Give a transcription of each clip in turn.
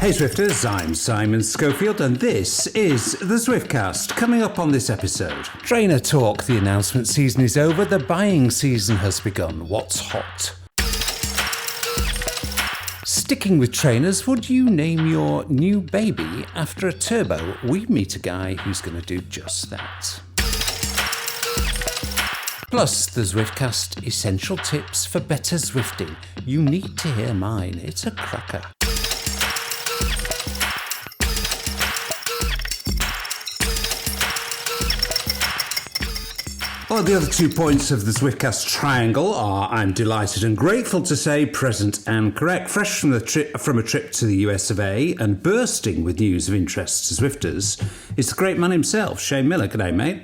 Hey Zwifters, I'm Simon Schofield and this is the Zwiftcast. Coming up on this episode, trainer talk, the announcement season is over, the buying season has begun. What's hot? Sticking with trainers, would you name your new baby after a turbo? We meet a guy who's going to do just that. Plus, the Zwiftcast essential tips for better Zwifting. You need to hear mine, it's a cracker. Well, the other 2 points of the Zwiftcast triangle are, I'm delighted and grateful to say, present and correct. Fresh from a trip to the US of A and bursting with news of interest to Zwifters, is the great man himself, Shane Miller. G'day, mate.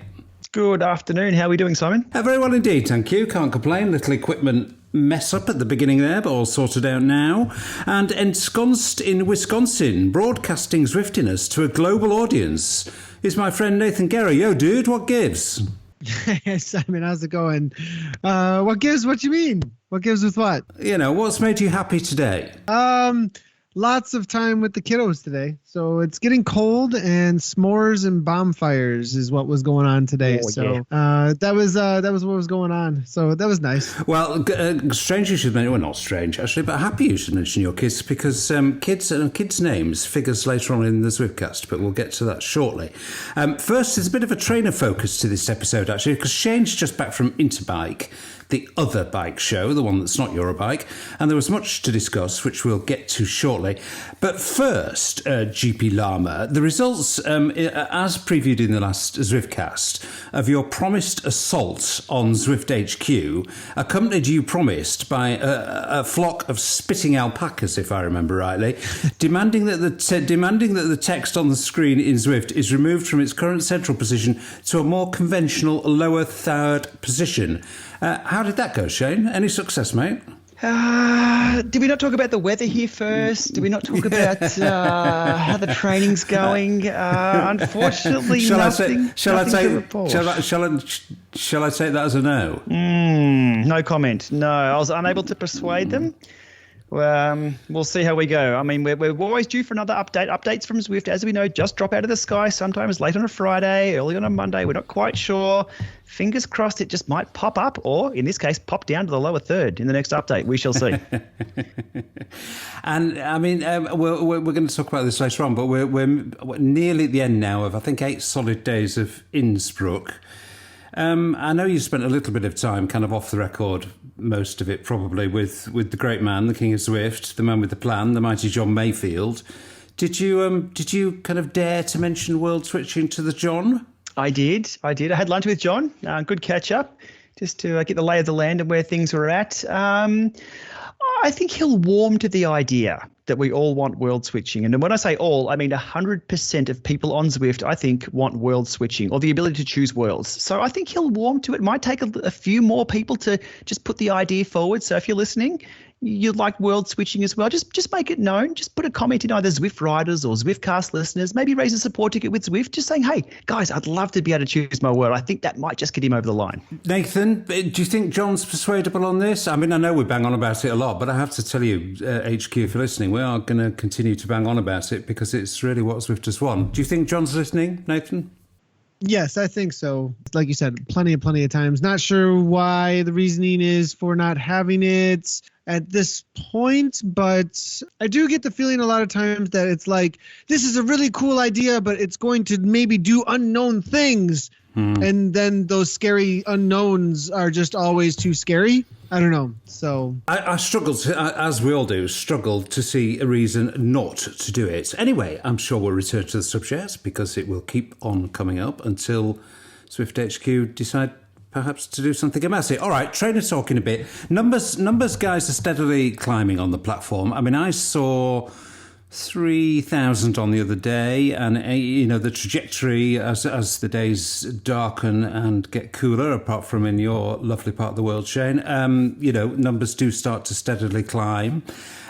Good afternoon. How are we doing, Simon? Very well indeed, thank you. Can't complain. Little equipment mess up at the beginning there, but all sorted out now. And ensconced in Wisconsin, broadcasting Zwiftiness to a global audience, is my friend Nathan Guerra. Yo, dude, what gives? Hey, Simon, how's it going? What gives? What you mean? What gives with what? You know, what's made you happy today? Lots of time with the kiddos today. So it's getting cold, and s'mores and bonfires is what was going on today. That was what was going on. So that was nice. Well, strange you should mention. Well, not strange actually, but happy you should mention your kids because kids' names figures later on in the Zwiftcast. But we'll get to that shortly. First, there's a bit of a trainer focus to this episode actually because Shane's just back from Interbike, the other bike show, the one that's not Eurobike, and there was much to discuss, which we'll get to shortly. But first, GP Llama, the results, as previewed in the last Zwiftcast, of your promised assault on Zwift HQ, accompanied, you promised, by a flock of spitting alpacas, if I remember rightly, demanding that the text on the screen in Zwift is removed from its current central position to a more conventional lower third position. How did that go, Shane? Any success, mate? Did we not talk about the weather here first? Did we not talk about how the training's going? Unfortunately, nothing to report. Shall I take that as a no? No comment. No, I was unable to persuade them. We'll see how we go. I mean, we're always due for another update. Updates from Zwift, as we know, just drop out of the sky, sometimes late on a Friday, early on a Monday. We're not quite sure. Fingers crossed it just might pop up or, in this case, pop down to the lower third in the next update. We shall see. And, I mean, we're going to talk about this later on, but we're nearly at the end now of, I think, 8 solid days of Innsbruck. I know you spent a little bit of time kind of off the record, most of it probably, with the great man, the king of Zwift, the man with the plan, the mighty John Mayfield. Did you kind of dare to mention world switching to the John? I did. I had lunch with John. Good catch up, just to get the lay of the land and where things were at. I think he'll warm to the idea that we all want world switching. And when I say all, I mean 100% of people on Zwift, I think, want world switching or the ability to choose worlds. So I think he'll warm to it. It might take a few more people to just put the idea forward. So if you're listening, you'd like world switching as well, just make it known. Just put a comment in either Zwift riders or Zwiftcast listeners. Maybe raise a support ticket with Zwift, just saying, hey, guys, I'd love to be able to choose my world. I think that might just get him over the line. Nathan, do you think John's persuadable on this? I mean, I know we bang on about it a lot, but I have to tell you, HQ, if you're listening, we are going to continue to bang on about it because it's really what Zwifters want. Do you think John's listening, Nathan? Yes, I think so. Like you said, plenty of times. Not sure why the reasoning is for not having it at this point, but I do get the feeling a lot of times that it's like, this is a really cool idea, but it's going to maybe do unknown things. And then those scary unknowns are just always too scary. I don't know. So I struggled to, as we all do, struggled to see a reason not to do it. Anyway, I'm sure we'll return to the subject because it will keep on coming up until Zwift HQ decide perhaps to do something about it. All right, trainer talking a bit. Numbers, guys, are steadily climbing on the platform. I mean, I saw 3,000 on the other day, and the trajectory as the days darken and get cooler, apart from in your lovely part of the world, Shane, numbers do start to steadily climb.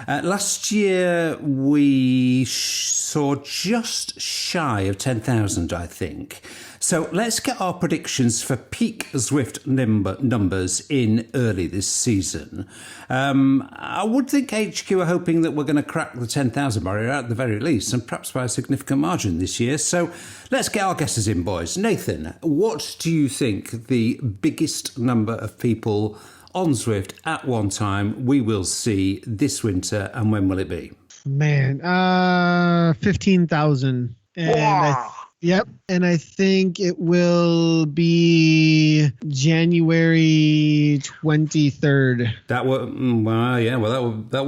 Last year we saw just shy of 10,000, I think. So let's get our predictions for peak Zwift numbers in early this season. I would think HQ are hoping that we're going to crack the 10,000 barrier at the very least, and perhaps by a significant margin this year. So let's get our guesses in, boys. Nathan, what do you think the biggest number of people on Zwift at one time we will see this winter, and when will it be? Man, 15,000. Yep, and I think it will be January 23rd. That will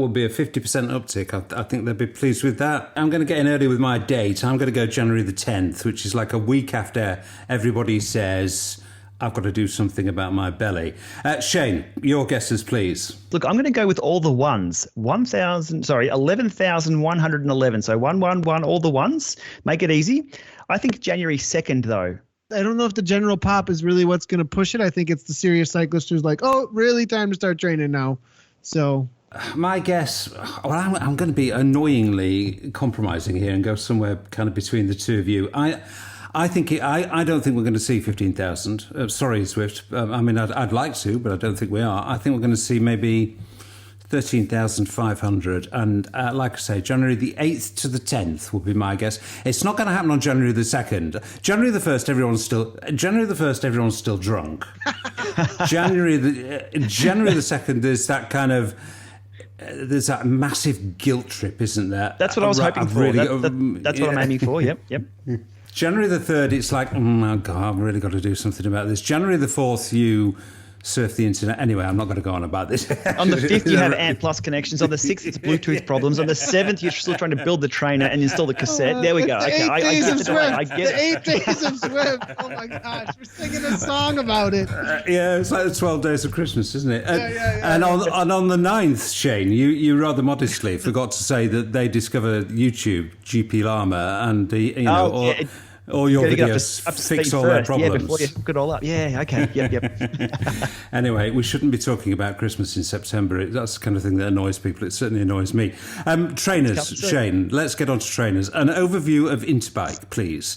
be a 50% uptick. I think they'll be pleased with that. I'm going to get in early with my date. I'm going to go January the 10th, which is like a week after everybody says, I've got to do something about my belly. Shane, your guesses, please. Look, I'm going to go with all the ones. 11,111. So 111, all the ones. Make it easy. I think January 2nd, though. I don't know if the general pop is really what's going to push it. I think it's the serious cyclist who's like, oh, really time to start training now. So my guess, I'm going to be annoyingly compromising here and go somewhere kind of between the two of you. I don't think we're going to see 15,000. Sorry, Zwift. I'd like to, but I don't think we are. I think we're going to see maybe 13,500. And like I say, January the 8th to the 10th will be my guess. It's not going to happen on January the 2nd. January the 1st, everyone's still drunk. January the 2nd, there's that kind of... There's that massive guilt trip, isn't there? That's what I was hoping for. That's what I'm aiming for. Yep. January the 3rd, it's like, oh God, I've really got to do something about this. January the 4th, you surf the internet. Anyway, I'm not going to go on about this. On the 5th, you have Ant Plus connections. On the 6th, it's Bluetooth problems. On the 7th, you're still trying to build the trainer and install the cassette. There we go. Okay, I get it. I get it. The 8 days of Zwift. Oh my gosh, we're singing a song about it. Yeah, it's like the 12 days of Christmas, isn't it? Yeah. And on the 9th, Shane, you rather modestly forgot to say that they discovered YouTube, GP Llama, and all your videos fix all their problems. Yeah, before you hook it all up. Yeah, okay. Yep. Anyway, we shouldn't be talking about Christmas in September. That's the kind of thing that annoys people. It certainly annoys me. Trainers, Shane, let's get on to trainers. An overview of Interbike, please.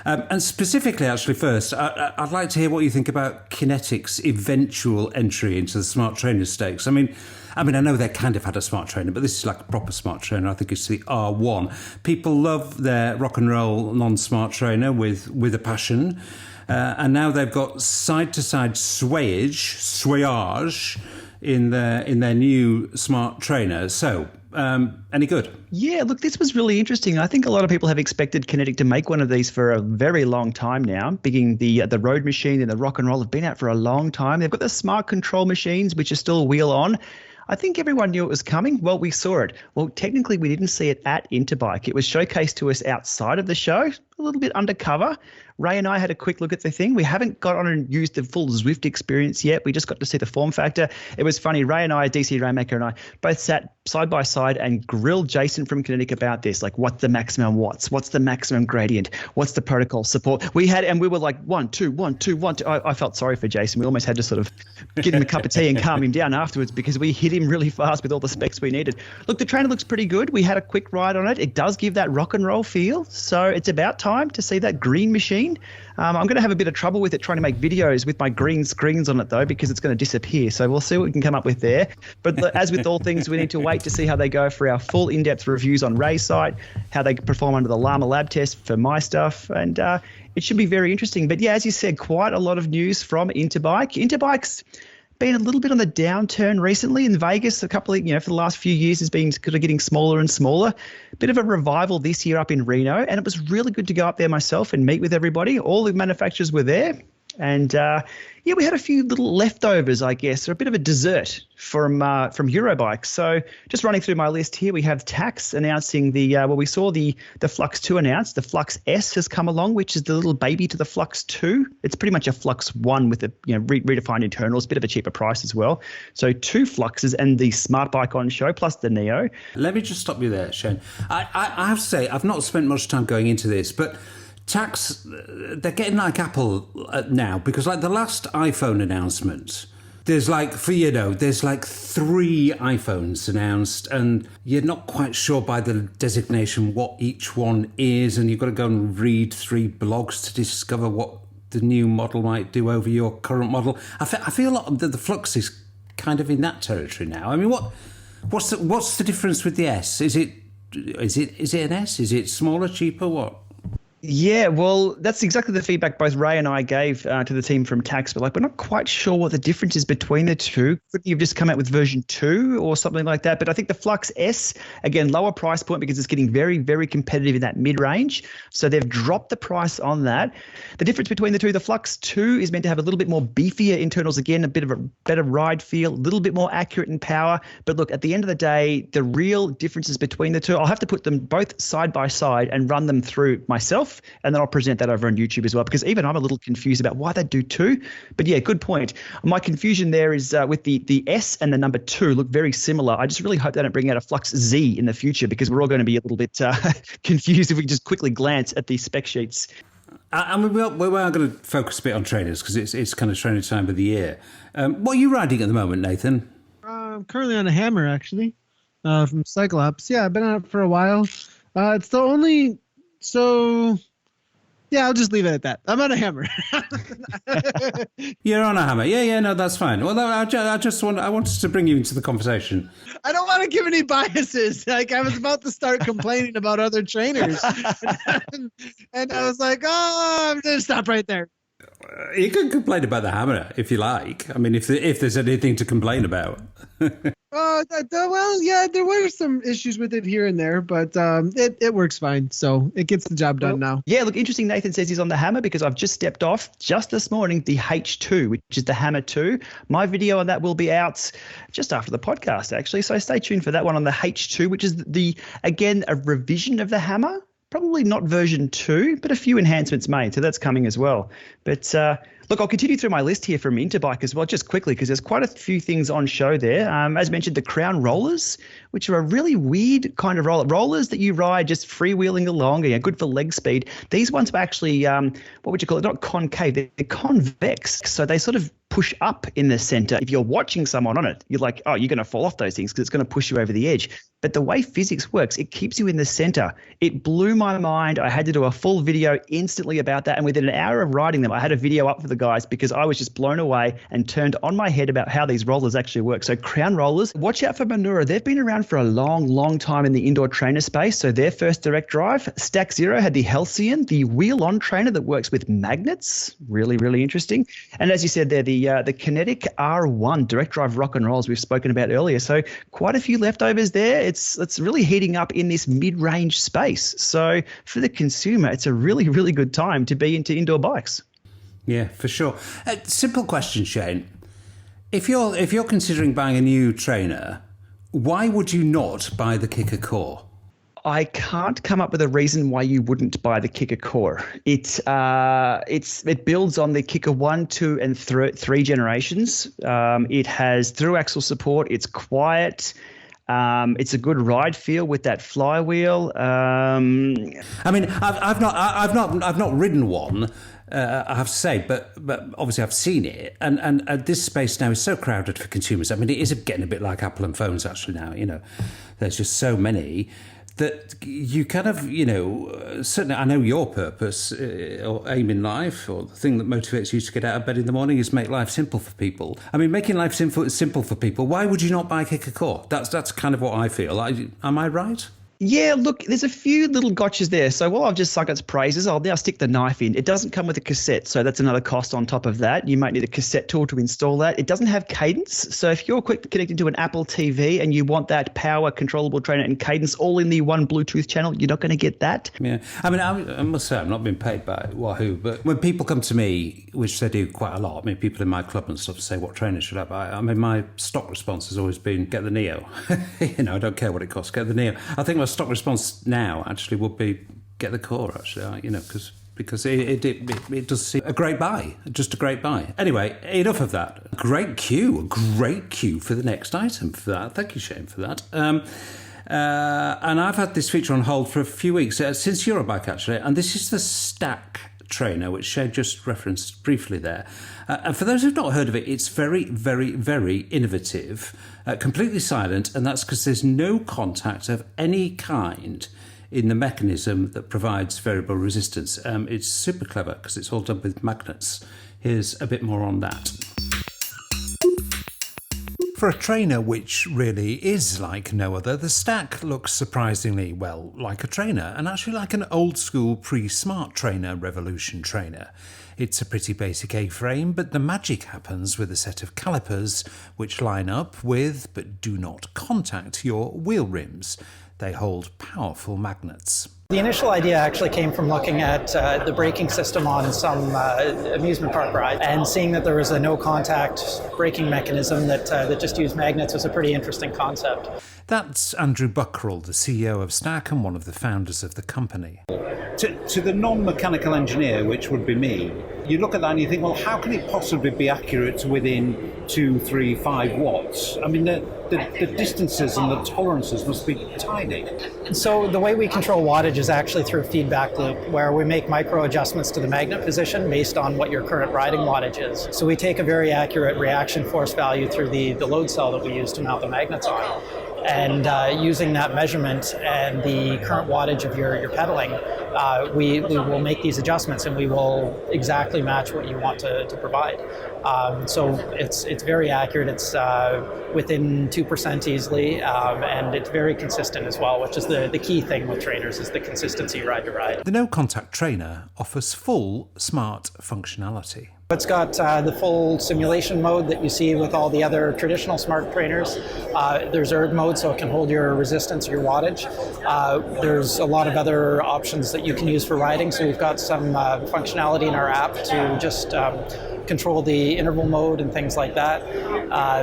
And specifically, actually, first, I'd like to hear what you think about Kinetic's eventual entry into the smart trainer stakes. I mean, I know they kind of had a smart trainer, but this is like a proper smart trainer. I think it's the R1. People love their rock and roll non-smart trainer with a passion. And now they've got side-to-side swayage in their new smart trainer. So, any good? Yeah, look, this was really interesting. I think a lot of people have expected Kinetic to make one of these for a very long time now. Being the road machine and the rock and roll have been out for a long time. They've got the smart control machines, which are still wheel on. I think everyone knew it was coming. Well, we saw it. Well, technically, we didn't see it at Interbike. It was showcased to us outside of the show, a little bit undercover. Ray and I had a quick look at the thing. We haven't got on and used the full Zwift experience yet. We just got to see the form factor. It was funny. Ray and I, DC Rainmaker and I, both sat side by side and grilled Jason from Kinetic about this. Like, what's the maximum watts? What's the maximum gradient? What's the protocol support? We were like 1, 2, 1, 2, 1, 2. I felt sorry for Jason. We almost had to sort of give him a cup of tea and calm him down afterwards because we hit him really fast with all the specs we needed. Look, the trainer looks pretty good. We had a quick ride on it. It does give that rock and roll feel. So it's about time to see that green machine. I'm going to have a bit of trouble with it trying to make videos with my green screens on it, though, because it's going to disappear. So we'll see what we can come up with there. But as with all things, we need to wait to see how they go for our full in-depth reviews on Ray's site, how they perform under the Llama lab test for my stuff. And it should be very interesting. But yeah, as you said, quite a lot of news from Interbike. Interbike's been a little bit on the downturn recently in Vegas. A couple of, for the last few years has been kind of getting smaller and smaller. Bit of a revival this year up in Reno, and it was really good to go up there myself and meet with everybody. All the manufacturers were there, and we had a few little leftovers, I guess, or a bit of a dessert from Eurobike. So just running through my list here, we have Tax announcing we saw the Flux 2 announced. The Flux S has come along, which is the little baby to the Flux 2. It's pretty much a Flux 1 with a redefined internals, a bit of a cheaper price as well. So 2 Fluxes and the Smart Bike on show, plus the Neo. Let me just stop you there, Shane. I have to say, I've not spent much time going into this, but Tax, they're getting like Apple now, because like the last iPhone announcement, there's like 3 iPhones announced, and you're not quite sure by the designation what each one is, and you've got to go and read 3 blogs to discover what the new model might do over your current model. I feel a lot that the Flux is kind of in that territory now. I mean, what's the difference with the S? Is it an S? Is it smaller, cheaper? What? Yeah, well, that's exactly the feedback both Ray and I gave to the team from Tax. But we're not quite sure what the difference is between the two. Couldn't you have just come out with version 2 or something like that? But I think the Flux S, again, lower price point because it's getting very, very competitive in that mid-range. So they've dropped the price on that. The difference between the two, the Flux 2 is meant to have a little bit more beefier internals, again, a bit of a better ride feel, a little bit more accurate in power. But look, at the end of the day, the real differences between the two, I'll have to put them both side by side and run them through myself. And then I'll present that over on YouTube as well, because even I'm a little confused about why they do 2. But yeah, good point. My confusion there is with the S and the number 2 look very similar. I just really hope they don't bring out a Flux Z in the future, because we're all going to be a little bit confused if we just quickly glance at these spec sheets. I mean, we are going to focus a bit on trainers because it's kind of training time of the year. What are you riding at the moment, Nathan? I'm currently on a Hammer, actually, from Cyclops. Yeah, I've been on it for a while. It's the only... So, yeah, I'll just leave it at that. I'm on a Hammer. You're on a Hammer. Yeah, no, that's fine. Well, I wanted to bring you into the conversation. I don't want to give any biases. Like, I was about to start complaining about other trainers. And I was like, I'm going to stop right there. You can complain about the Hammer if you like. I mean, if there's anything to complain about. Well, yeah, there were some issues with it here and there, but it works fine. So it gets the job done now. Yeah, look, interesting. Nathan says he's on the Hammer because I've just stepped off just this morning the H2, which is the Hammer 2. My video on that will be out just after the podcast, actually. So stay tuned for that one on the H2, which is again, a revision of the Hammer. Probably not version 2, but a few enhancements made. So that's coming as well. But look, I'll continue through my list here from Interbike as well, just quickly, because there's quite a few things on show there. As mentioned, the Crown Rollers, which are a really weird kind of rollers that you ride just freewheeling along, good for leg speed. These ones are actually, what would you call it? Not concave, they're convex. So they sort of push up in the center. If you're watching someone on it, you're like, oh, you're going to fall off those things because it's going to push you over the edge. But the way physics works, it keeps you in the center. It blew my mind. I had to do a full video instantly about that. And within an hour of riding them, I had a video up for the guys because I was just blown away and turned on my head about how these rollers actually work. So Crown Rollers, watch out for Manura. They've been around for a long, long time in the indoor trainer space. So their first direct drive, Stac Zero had the Halcyon, the wheel-on trainer that works with magnets. Really, really interesting. And as you said there, the Kinetic R1 direct drive rock and rolls we've spoken about earlier. So quite a few leftovers there. It's really heating up in this mid-range space. So for the consumer, it's a really, really good time to be into indoor bikes. Yeah, for sure. Simple question, Shane. If you're considering buying a new trainer, why would you not buy the Kicker Core? I can't come up with a reason why you wouldn't buy the Kicker Core. It builds on the Kicker 1, 2, and 3 generations. It has through axle support. It's quiet. It's a good ride feel with that flywheel. I mean, I've not ridden one. I have to say, but obviously I've seen it, and this space now is so crowded for consumers. I mean, it is getting a bit like Apple and phones actually now. There's just so many that you kind of, certainly I know your purpose or aim in life, or the thing that motivates you to get out of bed in the morning is make life simple for people. I mean, making life simple for people. Why would you not buy Kicker Core? That's kind of what I feel. Am I right? Yeah, look, there's a few little gotchas there. So while I've just sung its praises, I'll now stick the knife in. It doesn't come with a cassette, so that's another cost on top of that. You might need a cassette tool to install that. It doesn't have cadence. So if you're connected to an Apple TV and you want that power, controllable trainer, and cadence all in the one Bluetooth channel, you're not going to get that. Yeah. I mean, I must say, I'm not being paid by Wahoo, but when people come to me, which they do quite a lot, I mean, people in my club and stuff say, what trainer should I buy? I mean, my stock response has always been, get the Neo. I don't care what it costs, get the Neo. I think my stock response now actually would be get the Core, actually, because it does seem a great buy, just a great buy. Anyway, enough of that. Great cue for the next item for that. Thank you, Shane, for that. And I've had this feature on hold for a few weeks, since Eurobike, actually, and this is the Stac trainer, which Shane just referenced briefly there. And for those who've not heard of it, it's very, very, very innovative, completely silent, and that's because there's no contact of any kind in the mechanism that provides variable resistance. It's super clever because it's all done with magnets. Here's a bit more on that. For a trainer which really is like no other, the Stac looks surprisingly, well, like a trainer, and actually like an old-school pre-smart trainer revolution trainer. It's a pretty basic A-frame, but the magic happens with a set of calipers which line up with, but do not contact, your wheel rims. They hold powerful magnets. The initial idea actually came from looking at the braking system on some amusement park ride, and seeing that there was a no-contact braking mechanism that just used magnets was a pretty interesting concept. That's Andrew Buckroll, the CEO of Stac and one of the founders of the company. To the non-mechanical engineer, which would be me, you look at that and you think, well, how can it possibly be accurate to within 2, 3, 5 watts? I mean, the distances and the tolerances must be tiny. So the way we control wattage is actually through a feedback loop, where we make micro adjustments to the magnet position based on what your current riding wattage is. So we take a very accurate reaction force value through the load cell that we use to mount the magnets on. And using that measurement and the current wattage of your pedaling, we will make these adjustments, and we will exactly match what you want to provide. So it's very accurate. It's within 2% easily, and it's very consistent as well, which is the key thing with trainers, is the consistency ride to ride. The no-contact trainer offers full smart functionality. It's got the full simulation mode that you see with all the other traditional smart trainers. There's erg mode, so it can hold your resistance, your wattage. There's a lot of other options that you can use for riding. So we've got some functionality in our app to just control the interval mode and things like that.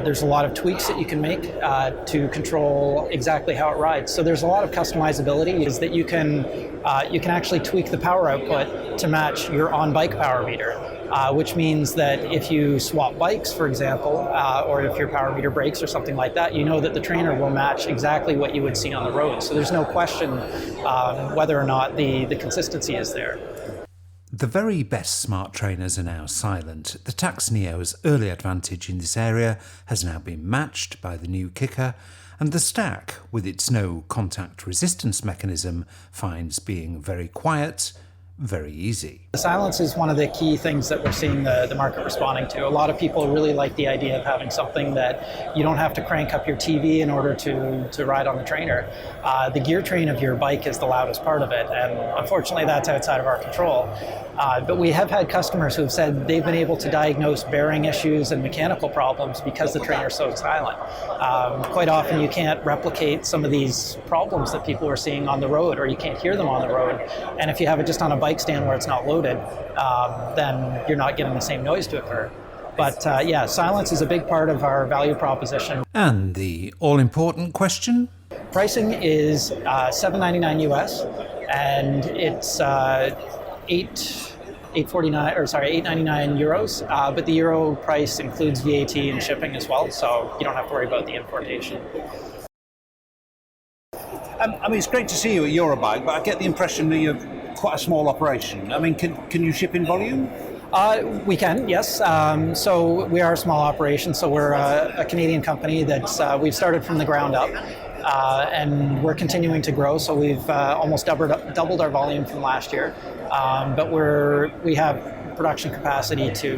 There's a lot of tweaks that you can make to control exactly how it rides. So there's a lot of customizability, is that you can actually tweak the power output to match your on-bike power meter. Which means that if you swap bikes, for example, or if your power meter breaks or something like that, you know that the trainer will match exactly what you would see on the road. So there's no question whether or not the consistency is there. The very best smart trainers are now silent. The Tax Neo's early advantage in this area has now been matched by the new kicker, and the Stac, with its no contact resistance mechanism, finds being very quiet very easy. The silence is one of the key things that we're seeing the market responding to. A lot of people really like the idea of having something that you don't have to crank up your TV in order to ride on the trainer. The gear train of your bike is the loudest part of it, and unfortunately that's outside of our control. But we have had customers who have said they've been able to diagnose bearing issues and mechanical problems because the trainer is so silent. Quite often you can't replicate some of these problems that people are seeing on the road, or you can't hear them on the road. And if you have it just on a bike stand where it's not loaded, then you're not getting the same noise to occur. But yeah, silence is a big part of our value proposition. And the all-important question? Pricing is $7.99 US, and it's $8.99 euros, but the euro price includes VAT and shipping as well, so you don't have to worry about the importation. I mean, it's great to see you at Eurobike, but I get the impression that you're quite a small operation. I mean, can you ship in volume? We can, yes. So we are a small operation, so we're a Canadian company that's we've started from the ground up. And we're continuing to grow, so we've almost doubled our volume from last year. But we have production capacity to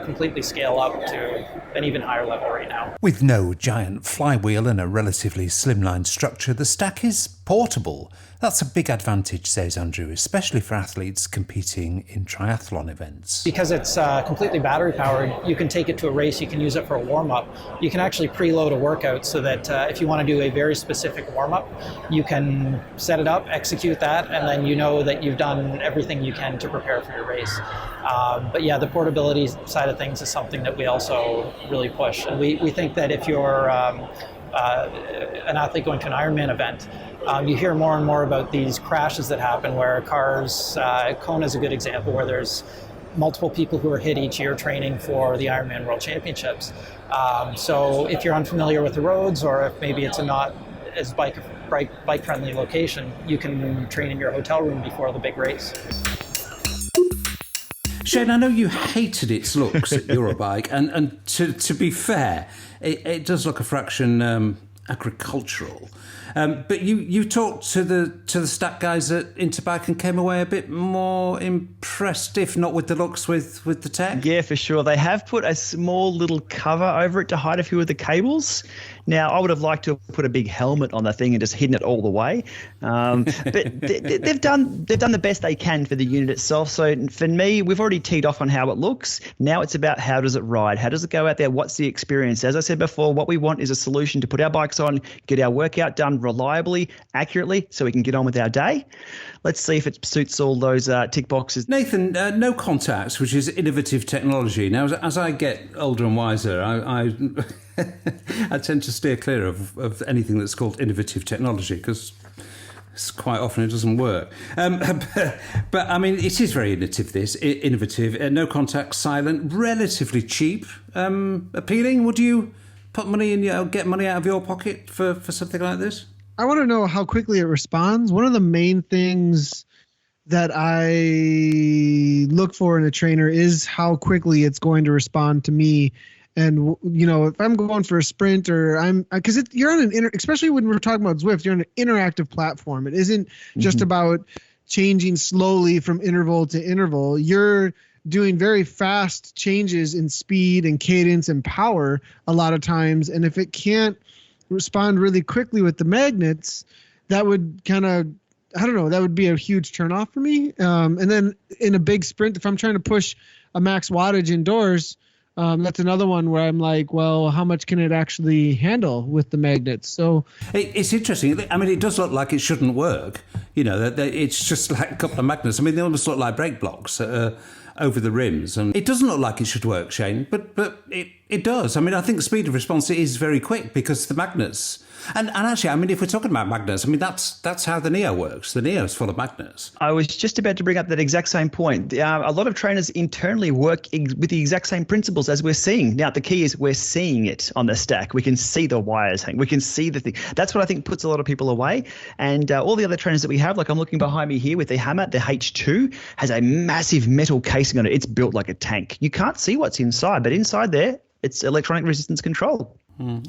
completely scale up to an even higher level right now. With no giant flywheel and a relatively slimline structure, the Stac is portable. That's a big advantage, says Andrew, especially for athletes competing in triathlon events. Because it's completely battery powered, you can take it to a race, you can use it for a warm-up. You can actually preload a workout so that if you want to do a very specific warm-up, you can set it up, execute that, and then you know that you've done everything you can to prepare for your race. But yeah, the portability side of things is something that we also really push. And we think that if you're an athlete going to an Ironman event, you hear more and more about these crashes that happen where cars, Kona is a good example, where there's multiple people who are hit each year training for the Ironman World Championships. So if you're unfamiliar with the roads, or if maybe it's a not as bike-friendly location, you can train in your hotel room before the big race. Shane, I know you hated its looks at Eurobike, and to be fair, it does look a fraction agricultural. But you talked to the Stac guys at Interbike and came away a bit more impressed, if not with the looks, with the tech. Yeah, for sure. They have put a small little cover over it to hide a few of the cables. Now, I would have liked to have put a big helmet on the thing and just hidden it all the way. But they've done the best they can for the unit itself. So for me, we've already teed off on how it looks. Now it's about how does it ride? How does it go out there? What's the experience? As I said before, what we want is a solution to put our bikes on, get our workout done reliably, accurately, so we can get on with our day. Let's see if it suits all those tick boxes. Nathan, no contacts, which is innovative technology. Now, as I get older and wiser, I I tend to steer clear of anything that's called innovative technology because quite often it doesn't work. But I mean, it is very innovative. No contact, silent, relatively cheap, appealing. Would you put money in, get money out of your pocket for something like this? I want to know how quickly it responds. One of the main things that I look for in a trainer is how quickly it's going to respond to me. And, you know, if I'm going for a sprint or because you're on especially when we're talking about Zwift, you're on an interactive platform. It isn't just about changing slowly from interval to interval. You're doing very fast changes in speed and cadence and power a lot of times. And if it can't respond really quickly with the magnets, that would kind of, I don't know, that would be a huge turnoff for me. And then in a big sprint, if I'm trying to push a max wattage indoors, that's another one where I'm like, well, how much can it actually handle with the magnets? So it's interesting. I mean, it does look like it shouldn't work. You know, it's just like a couple of magnets. I mean, they almost look like brake blocks over the rims, and it doesn't look like it should work, Shane. But it does. I mean, I think the speed of response is very quick because the magnets. And actually, I mean, if we're talking about magnets, I mean, that's how the Neo works. The Neo is full of magnets. I was just about to bring up that exact same point. A lot of trainers internally work with the exact same principles as we're seeing. Now, the key is we're seeing it on the Stac. We can see the wires hang. We can see the thing. That's what I think puts a lot of people away. And all the other trainers that we have, like I'm looking behind me here with the Hammer, the H2 has a massive metal casing on it. It's built like a tank. You can't see what's inside, but inside there, it's electronic resistance control.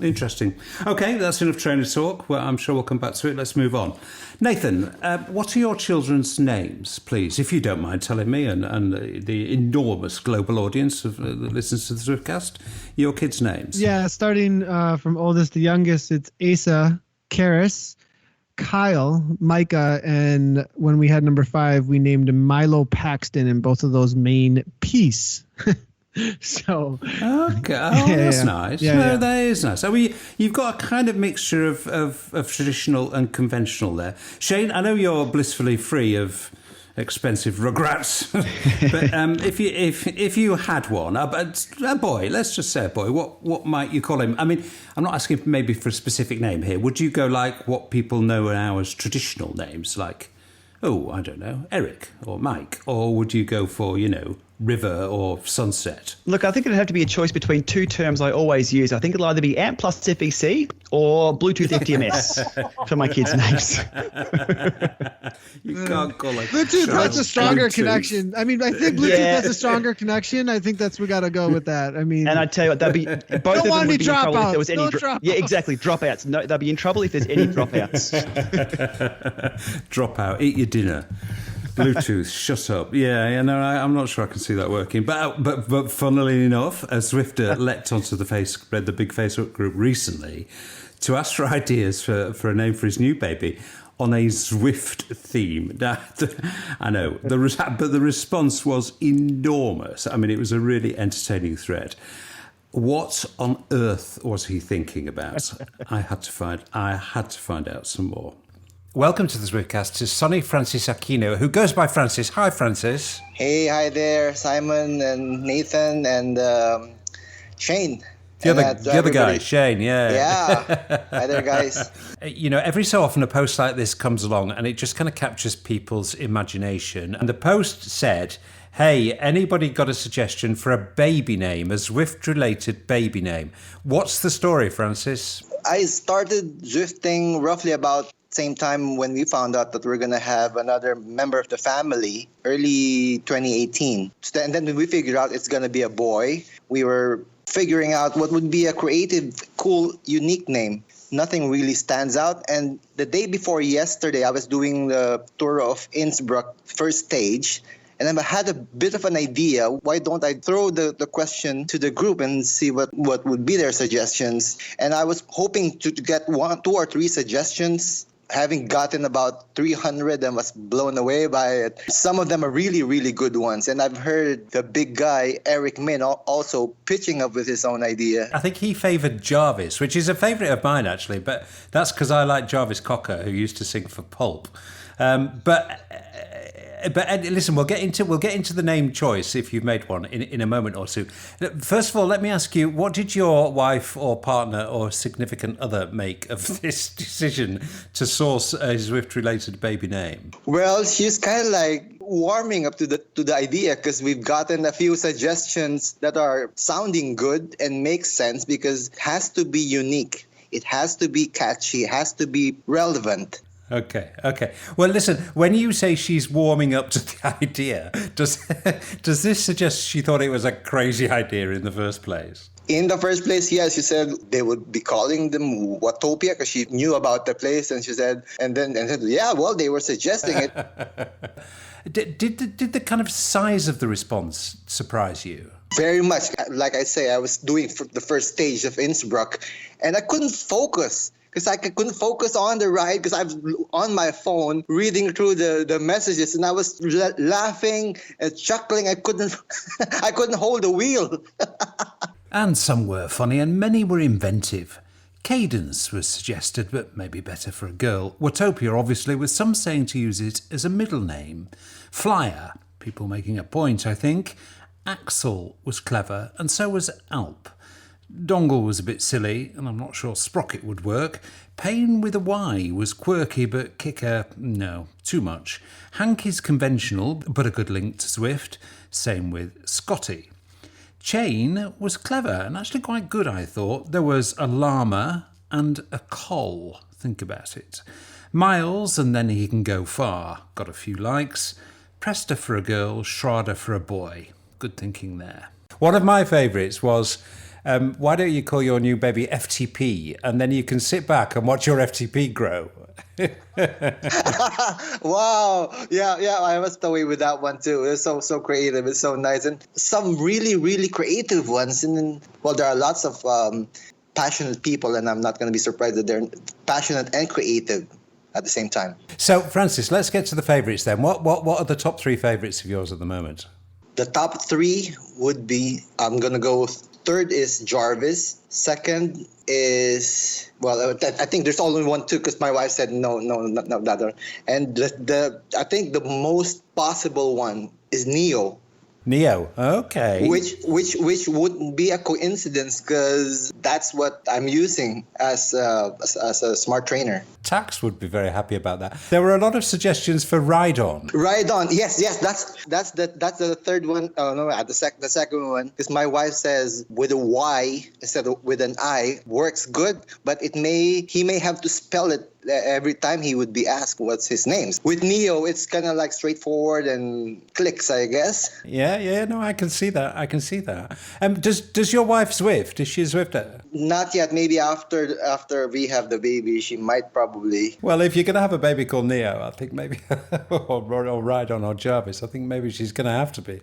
Interesting. Okay, that's enough trainer talk. Well, I'm sure we'll come back to it. Let's move on. Nathan, what are your children's names, please, if you don't mind telling me and the enormous global audience that listens to the Zwiftcast, your kids' names? Yeah, starting from oldest to youngest, it's Asa, Karis, Kyle, Micah, and when we had number 5, we named him Milo Paxton, and both of those mean peace. So okay, that's nice. Yeah. That is nice. So you've got a kind of mixture of traditional and conventional there. Shane, I know you're blissfully free of expensive regrets, but if you had one, a boy, let's just say a boy, what might you call him? I mean, I'm not asking maybe for a specific name here. Would you go like what people know now as traditional names, like, oh, I don't know, Eric or Mike, or would you go for, River or Sunset? Look, I think it'd have to be a choice between two terms I always use. I think it'll either be AMP plus FEC or Bluetooth FTMS for my kids' names. You can't call it Bluetooth. That's a stronger Bluetooth. Connection. I mean, I think Bluetooth has a stronger connection. I think we got to go with that. I mean, and I tell you what, both of them would be in trouble if there was any. Dropouts. Yeah, exactly. Dropouts. No, they'll be in trouble if there's any dropouts. Drop out. Eat your dinner. Bluetooth, shut up. Yeah, no, I'm not sure I can see that working. But funnily enough, a Zwifter leapt onto the big Facebook group recently to ask for ideas for a name for his new baby on a Zwift theme. I know, but the response was enormous. I mean, it was a really entertaining thread. What on earth was he thinking about? I had to find out some more. Welcome to the Zwiftcasters, Sonny Francis Aquino, who goes by Francis. Hi, Francis. Hey, hi there, Simon and Nathan and Shane. The other guy, Shane, yeah. Yeah, hi there, guys. Every so often a post like this comes along and it just kind of captures people's imagination. And the post said, hey, anybody got a suggestion for a baby name, a Zwift-related baby name? What's the story, Francis? I started Zwifting roughly about same time when we found out that we're going to have another member of the family, early 2018. And then when we figured out it's going to be a boy, we were figuring out what would be a creative, cool, unique name. nothing really stands out. And the day before yesterday, I was doing the tour of Innsbruck first stage. And I had a bit of an idea. Why don't I throw the question to the group and see what would be their suggestions? And I was hoping to get 1, 2, or 3 suggestions. Having gotten about 300 and was blown away by it. Some of them are really, really good ones. And I've heard the big guy, Eric Min, also pitching up with his own idea. I think he favoured Jarvis, which is a favourite of mine, actually. But that's because I like Jarvis Cocker, who used to sing for Pulp. But listen, we'll get into the name choice if you've made one in a moment or two. First of all, let me ask you, what did your wife or partner or significant other make of this decision to source a Zwift-related baby name? Well, she's kind of like warming up to the idea, because we've gotten a few suggestions that are sounding good and make sense, because it has to be unique. It has to be catchy. It has to be relevant. Okay. Well, listen, when you say she's warming up to the idea, does this suggest she thought it was a crazy idea in the first place? In the first place, yes, she said they would be calling them Watopia, because she knew about the place, and she said, and said, yeah, well, they were suggesting it. Did the kind of size of the response surprise you? Very much. Like I say, I was doing the first stage of Innsbruck, and I couldn't focus. Because I couldn't focus on the ride, because I was on my phone reading through the messages, and I was laughing and chuckling. I couldn't hold the wheel. And some were funny, and many were inventive. Cadence was suggested, but maybe better for a girl. Watopia, obviously, with some saying to use it as a middle name. Flyer, people making a point, I think. Axel was clever, and so was Alp. Dongle was a bit silly, and I'm not sure Sprocket would work. Pain with a Y was quirky, but Kicker, no, too much. Hank is conventional, but a good link to Zwift. Same with Scotty. Chain was clever, and actually quite good, I thought. There was a llama and a coll. Think about it. Miles, and then he can go far. Got a few likes. Presta for a girl, Schrader for a boy. Good thinking there. One of my favourites was... why don't you call your new baby FTP, and then you can sit back and watch your FTP grow? Wow. Yeah, I was away with that one too. It's so creative. It's so nice. And some really, really creative ones. And then, well, there are lots of passionate people, and I'm not going to be surprised that they're passionate and creative at the same time. So, Francis, let's get to the favourites then. What are the top 3 favourites of yours at the moment? The top 3 would be, I'm going to go... Third is Jarvis. Second is, well, I think there's only one too, because my wife said no, that one. And I think the most possible one is Neo. Neo, okay. Which wouldn't be a coincidence, because that's what I'm using as a smart trainer. Tax would be very happy about that. There were a lot of suggestions for Ride On. Ride On, yes, that's the third one. Oh no, the second one, because my wife says with a Y instead of with an I works good, but he may have to spell it every time he would be asked what's his name. With Neo, it's kind of like straightforward and clicks, I guess. Yeah, no, I can see that. Does your wife Zwift? Is she a Zwifter? Not yet. Maybe after we have the baby, she might probably. Well, if you're going to have a baby called Neo, I think maybe, or Ride On or Jarvis, I think maybe she's going to have to be.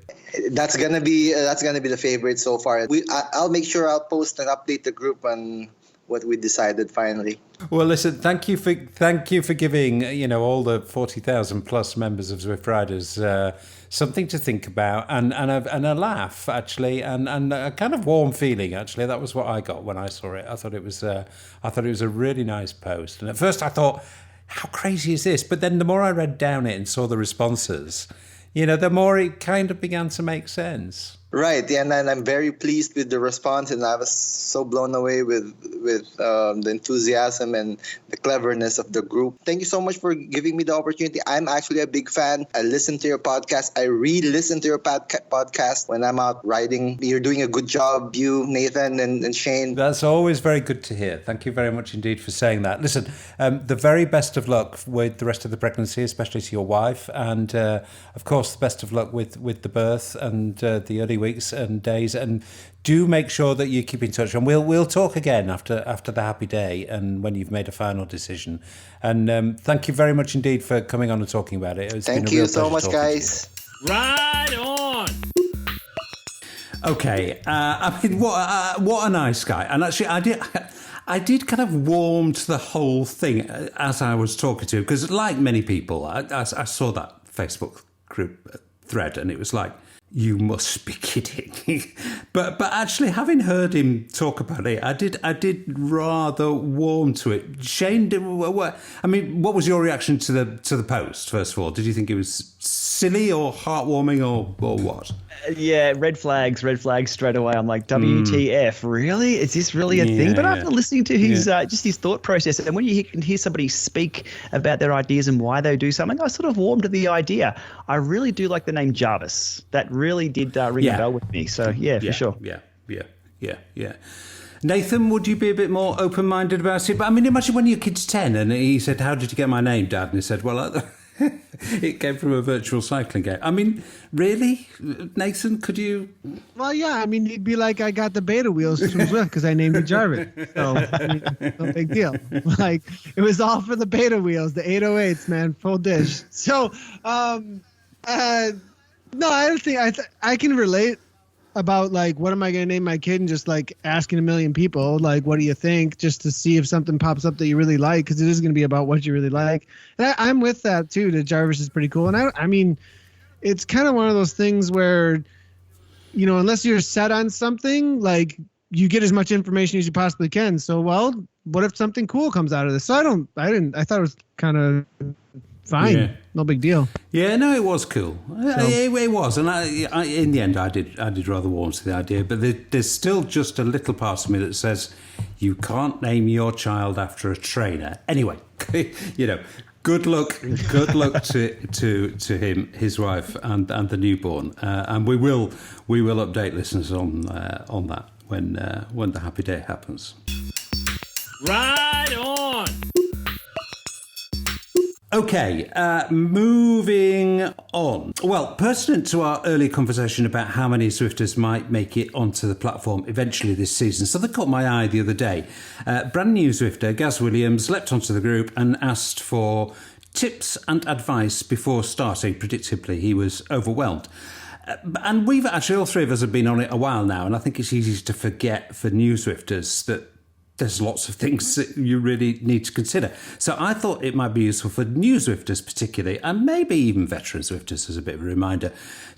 That's gonna be the favorite so far. I'll make sure I'll post and update the group on what we decided finally. Well, listen, thank you for giving all the 40,000 plus members of Zwift Riders something to think about and a laugh actually and a kind of warm feeling actually. That was what I got when I saw it. I thought it was a really nice post. And at first I thought, how crazy is this? But then the more I read down it and saw the responses, the more it kind of began to make sense. Right, yeah, and I'm very pleased with the response, and I was so blown away with the enthusiasm and the cleverness of the group. Thank you so much for giving me the opportunity. I'm actually a big fan. I listen to your podcast. I re-listen to your podcast when I'm out riding. You're doing a good job, you, Nathan, and Shane. That's always very good to hear. Thank you very much indeed for saying that. Listen, the very best of luck with the rest of the pregnancy, especially to your wife, and of course, the best of luck with the birth and the early weeks and days, and do make sure that you keep in touch. And we'll talk again after the happy day and when you've made a final decision. And thank you very much indeed for coming on and talking about it. Thank you so much, guys. Right on. Okay, I mean, what a nice guy. And actually, I did kind of warm to the whole thing as I was talking to him, because like many people, I saw that Facebook group thread and it was like, you must be kidding. but actually, having heard him talk about it, I did rather warm to it. Shane, what was your reaction to the post? First of all, did you think it was silly or heartwarming or what? Yeah, red flags straight away. I'm like, WTF, really? Is this really a thing? But after listening to his just his thought process, and when you hear somebody speak about their ideas and why they do something, I sort of warmed to the idea. I really do like the name Jarvis. That really did ring a bell with me. So for sure. Yeah. Nathan, would you be a bit more open-minded about it? But I mean, imagine when your kid's 10 and he said, "How did you get my name, Dad?" And he said, "Well, it came from a virtual cycling game." I mean, really? Nathan, could you? Well, yeah. I mean, he'd be like, I got the beta wheels from Zwift because I named it Jarvis. So, I mean, no big deal. Like, it was all for the beta wheels, the 808s, man, full dish. So, no, I don't think I can relate about like what am I going to name my kid, and just like asking a million people like what do you think, just to see if something pops up that you really like, because it is going to be about what you really like. And I'm with that too. That Jarvis is pretty cool, and I mean it's kind of one of those things where, you know, unless you're set on something, like you get as much information as you possibly can. So, well, what if something cool comes out of this? So I thought it was kind of fine. Yeah. No big deal. Yeah, no, it was cool. It was, and I in the end, I did rather warm to the idea. But there's still just a little part of me that says you can't name your child after a trainer. Anyway, you know, good luck to him, his wife, and the newborn. And we will update listeners on that when the happy day happens. Right on. Okay, moving on. Well, pertinent to our earlier conversation about how many Zwifters might make it onto the platform eventually this season, something caught my eye the other day. Brand new Zwifter, Gaz Williams, leapt onto the group and asked for tips and advice before starting. Predictably, he was overwhelmed. And we've actually, all three of us have been on it a while now, and I think it's easy to forget for new Zwifters that there's lots of things that you really need to consider. So I thought it might be useful for new Zwifters particularly, and maybe even veteran Zwifters as a bit of a reminder,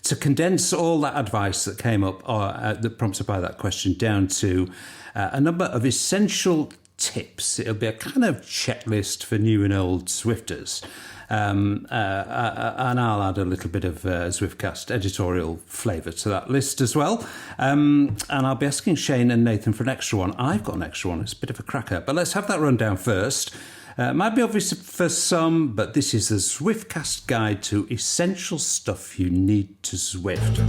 to condense all that advice that came up that prompted by that question down to a number of essential tips. It'll be a kind of checklist for new and old Zwifters. And I'll add a little bit of Zwiftcast editorial flavour to that list as well. And I'll be asking Shane and Nathan for an extra one. I've got an extra one. It's a bit of a cracker. But let's have that rundown first. Might be obvious for some, but this is the Zwiftcast guide to essential stuff you need to Zwift.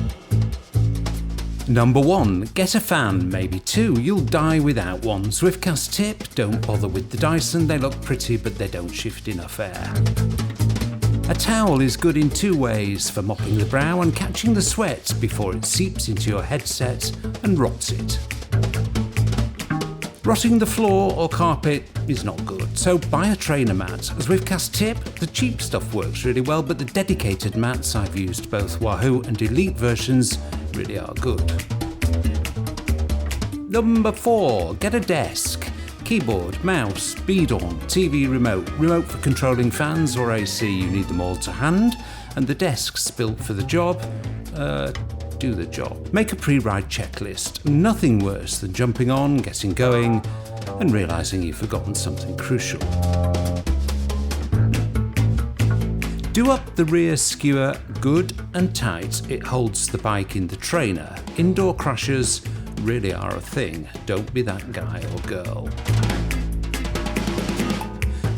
Number 1, get a fan, maybe 2. You'll die without one. Zwiftcast tip, don't bother with the Dyson. They look pretty, but they don't shift enough air. A towel is good in 2 ways, for mopping the brow and catching the sweat before it seeps into your headset and rots it. Rotting the floor or carpet is not good, so buy a trainer mat. Zwiftcast tip, the cheap stuff works really well, but the dedicated mats, I've used both Wahoo and Elite versions, really are good. Number 4, get a desk. Keyboard, mouse, beadorn, TV remote for controlling fans or AC, you need them all to hand, and the desk's built for the job. Do the job. Make a pre-ride checklist. Nothing worse than jumping on, getting going, and realising you've forgotten something crucial. Do up the rear skewer good and tight. It holds the bike in the trainer. Indoor crashes really are a thing. Don't be that guy or girl.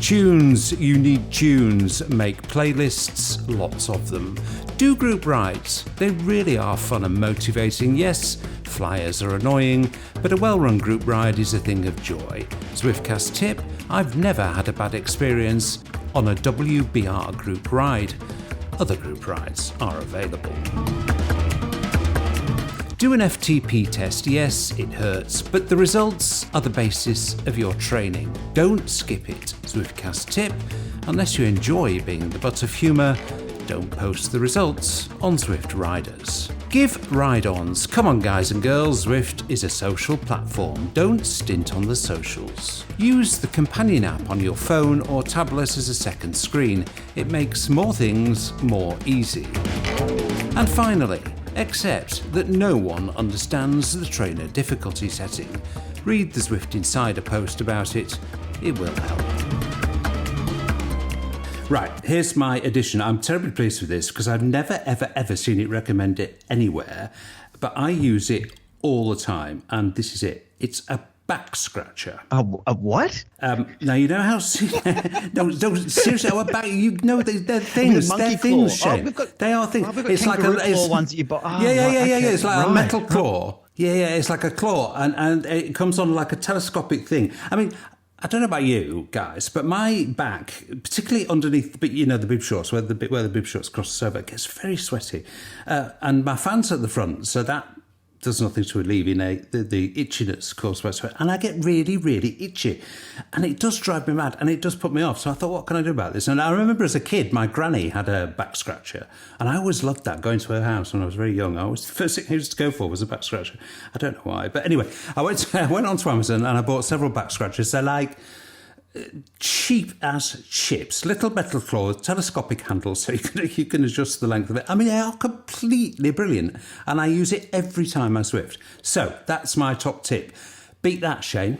Tunes, you need tunes. Make playlists, lots of them. Do group rides. They really are fun and motivating. Yes, flyers are annoying, but a well-run group ride is a thing of joy. Zwiftcast tip, I've never had a bad experience on a WBR group ride. Other group rides are available. Do an FTP test, yes, it hurts, but the results are the basis of your training. Don't skip it. Zwiftcast tip, unless you enjoy being the butt of humour, don't post the results on Zwift riders. Give ride-ons. Come on guys and girls, Zwift is a social platform. Don't stint on the socials. Use the companion app on your phone or tablet as a second screen. It makes more things more easy. And finally, accept that no one understands the trainer difficulty setting. Read the Zwift Insider post about it. It will help. Right, here's my addition. I'm terribly pleased with this because I've never, ever, ever seen it recommended anywhere, but I use it all the time, and this is it. It's a back scratcher. A what? Now, you know how... no, seriously, a back... You know, they're things. They're things, Shane. They are things. It's like a... ones that you buy. Oh, yeah. It's like a metal claw. Yeah, it's like a claw, and it comes on like a telescopic thing. I mean... I don't know about you guys, but my back, particularly underneath, the bib shorts, where the bib shorts crosses over, it gets very sweaty, and my fan's at the front, so that does nothing to alleviate the itchiness caused by sweat, and I get really, really itchy, and it does drive me mad, and it does put me off. So I thought, what can I do about this? And I remember as a kid, my granny had a back scratcher, and I always loved that, going to her house when I was very young. The first thing I used to go for was a back scratcher. I don't know why, but anyway, I went onto Amazon and I bought several back scratchers. They're like cheap as chips, little metal claws, telescopic handles, so you can adjust the length of it. I mean, they are completely brilliant, and I use it every time I Zwift. So that's my top tip. Beat that, Shane.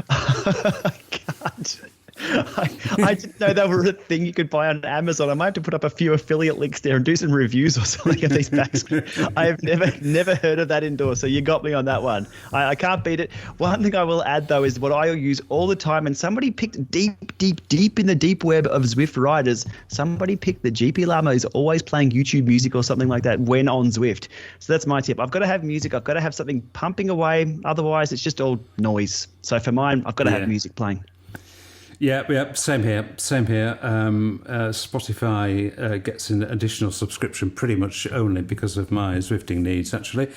I can't. I didn't know that were a thing you could buy on Amazon. I might have to put up a few affiliate links there and do some reviews or something of these backs. I have never heard of that indoor, so you got me on that one. I can't beat it. One thing I will add, though, is what I use all the time, and somebody picked deep in the deep web of Zwift riders, somebody picked the GP Llama is always playing YouTube music or something like that when on Zwift. So that's my tip. I've got to have music. I've got to have something pumping away. Otherwise, it's just all noise. So for mine, I've got to have music playing. Yeah, same here. Spotify gets an additional subscription pretty much only because of my Zwifting needs, actually.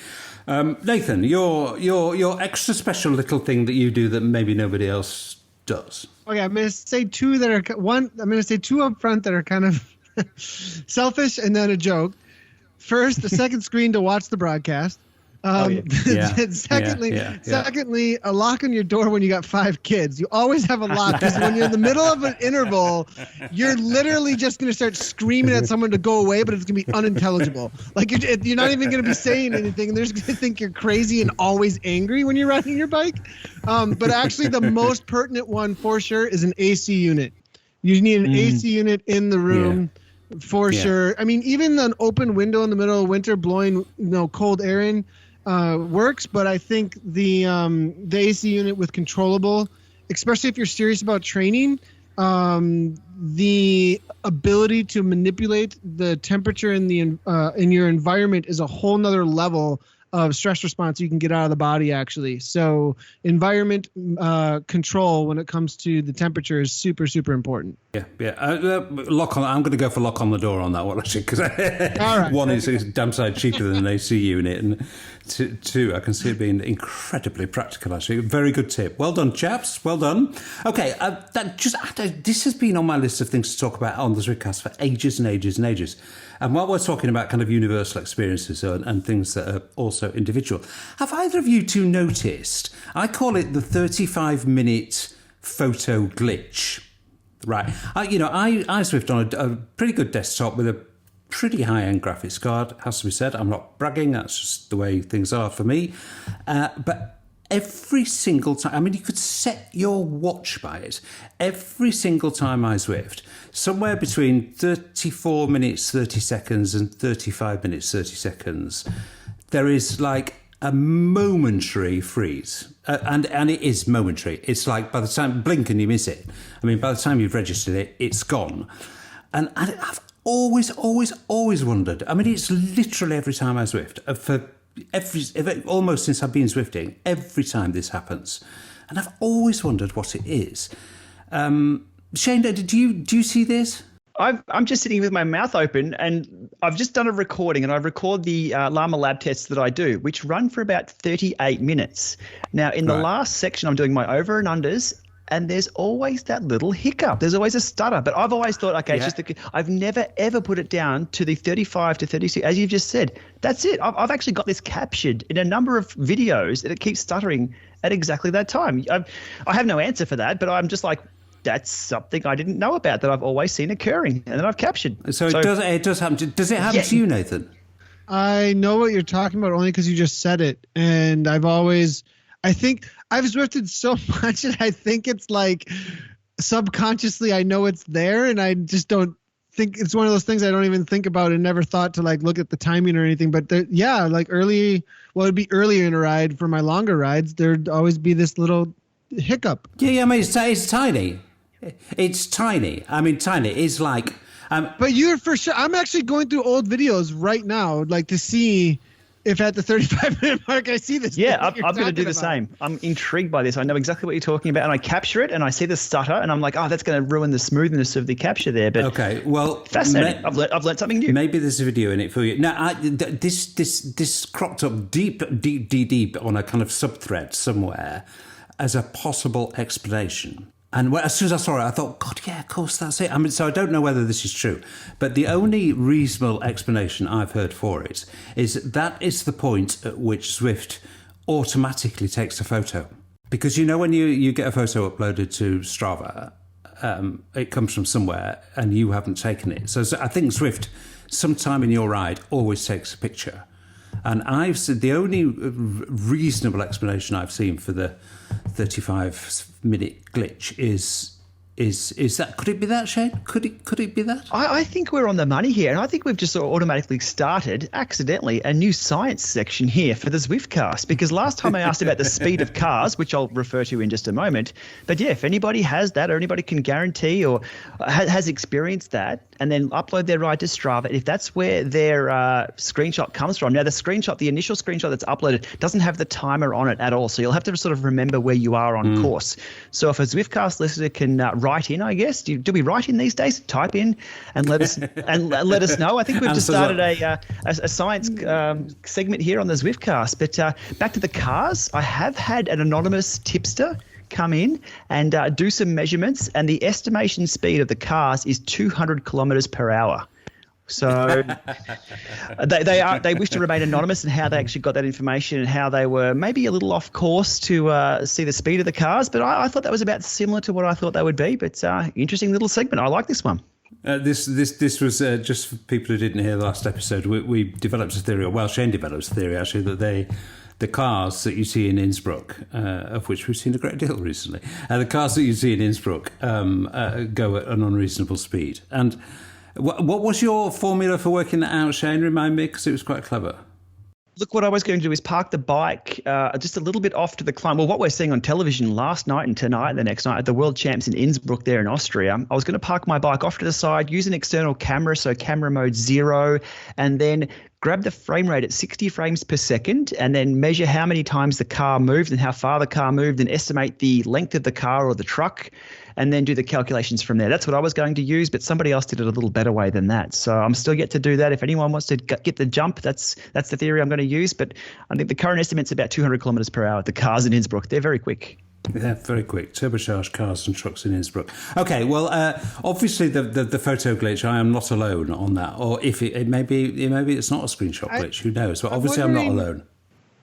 Nathan, your extra special little thing that you do that maybe nobody else does. Okay, I'm going to say two up front that are kind of selfish and then a joke. First, the second screen to watch the broadcast. Secondly, a lock on your door when you got 5 kids. You always have a lock because when you're in the middle of an interval, you're literally just going to start screaming at someone to go away, but it's going to be unintelligible. Like you're not even going to be saying anything, and they're just going to think you're crazy and always angry when you're riding your bike. But actually, the most pertinent one for sure is an AC unit. You need an AC unit in the room. For sure. I mean, even an open window in the middle of winter blowing cold air in works, but I think the AC unit with controllable, especially if you're serious about training, the ability to manipulate the temperature in your environment is a whole nother level of stress response you can get out of the body, actually. So environment control when it comes to the temperature is super, super important. Lock on. I'm going to go for lock on the door on that one, actually, because one is damn sight cheaper than an AC unit, and two, I can see it being incredibly practical, actually. Very good tip. Well done, chaps. Well done. Okay, this has been on my list of things to talk about on the Zwiftcast for ages and ages and ages. And while we're talking about kind of universal experiences and things that are also individual, have either of you two noticed, I call it the 35-minute photo glitch. Right. I Zwift on a pretty good desktop with a pretty high-end graphics card, has to be said. I'm not bragging, that's just the way things are for me. But every single time, I mean, you could set your watch by it. Every single time I Zwift, somewhere between 34 minutes, 30 seconds and 35 minutes, 30 seconds, there is like a momentary freeze. And it is momentary. It's like by the time blink and you miss it. I mean, by the time you've registered it, it's gone. And I've always wondered. I mean, it's literally every time I Zwift, almost since I've been Zwifting, every time this happens. And I've always wondered what it is. Shane, do you see this? I'm just sitting with my mouth open, and I've just done a recording, and I record the Llama Lab tests that I do, which run for about 38 minutes. Now, in the last section, I'm doing my over and unders, and there's always that little hiccup. There's always a stutter, but I've always thought, okay, it's just I've never ever put it down to the 35 to 36, as you've just said. That's it. I've actually got this captured in a number of videos, and it keeps stuttering at exactly that time. I have no answer for that, but I'm just like, that's something I didn't know about that I've always seen occurring, and that I've captured. So it does happen. Does it happen to you, Nathan? I know what you're talking about only because you just said it, and I think I've Zwifted so much that I think it's like subconsciously I know it's there, and I just don't think it's one of those things I don't even think about and never thought to like look at the timing or anything. But like it'd be earlier in a ride for my longer rides, there'd always be this little hiccup. Yeah. I mean, it's tiny. It's tiny. I mean, tiny. It's like. But you're for sure. I'm actually going through old videos right now, like to see if at the 35-minute mark I see this. Yeah, I'm going to do the same. I'm intrigued by this. I know exactly what you're talking about, and I capture it, and I see the stutter, and I'm like, oh, that's going to ruin the smoothness of the capture there. But okay, well, fascinating. I've learned something new. Maybe there's a video in it for you. Now, this cropped up deep on a kind of subthread somewhere as a possible explanation. And as soon as I saw it, I thought, God, yeah, of course, that's it. I mean, so I don't know whether this is true, but the only reasonable explanation I've heard for it is that it's the point at which Zwift automatically takes a photo. Because, you know, when you get a photo uploaded to Strava, it comes from somewhere and you haven't taken it. So I think Zwift, sometime in your ride, always takes a picture. And I've said the only reasonable explanation I've seen for the 35-minute glitch is that, could it be that, Shane? Could it be that? I think we're on the money here, and I think we've just sort of automatically started, accidentally, a new science section here for the Zwiftcast, because last time I asked about the speed of cars, which I'll refer to in just a moment, but yeah, if anybody has that or anybody can guarantee or has experienced that and then upload their ride to Strava, if that's where their screenshot comes from. Now, the initial screenshot that's uploaded doesn't have the timer on it at all, so you'll have to sort of remember where you are on course. So if a Zwiftcast listener can write in, I guess. Do we write in these days? Type in and let us let us know. I think we've just started a science segment here on the Zwiftcast. But back to the cars, I have had an anonymous tipster come in and do some measurements, and the estimation speed of the cars is 200 kilometers per hour. So they wish to remain anonymous in how they actually got that information and how they were maybe a little off course to see the speed of the cars. But I thought that was about similar to what I thought they would be. But interesting little segment. I like this one. This was just for people who didn't hear the last episode. We developed a theory, or well, Shane developed a theory actually, that the cars that you see in Innsbruck, of which we've seen a great deal recently, the cars that you see in Innsbruck go at an unreasonable speed. And what was your formula for working that out, Shane? Remind me, because it was quite clever. Look, what I was going to do is park the bike just a little bit off to the climb. Well, what we're seeing on television last night and tonight and the next night at the World Champs in Innsbruck there in Austria, I was going to park my bike off to the side, use an external camera, so camera mode 0, and then grab the frame rate at 60 frames per second and then measure how many times the car moved and how far the car moved and estimate the length of the car or the truck, and then do the calculations from there. That's what I was going to use, but somebody else did it a little better way than that. So I'm still yet to do that. If anyone wants to get the jump, that's the theory I'm going to use. But I think the current estimate's about 200 kilometers per hour. The cars in Innsbruck, they're very quick. Yeah, very quick. Turbocharged cars and trucks in Innsbruck. Okay, well, obviously the photo glitch, I am not alone on that. Or if it maybe it's not a screenshot glitch, who knows? But obviously I'm not alone.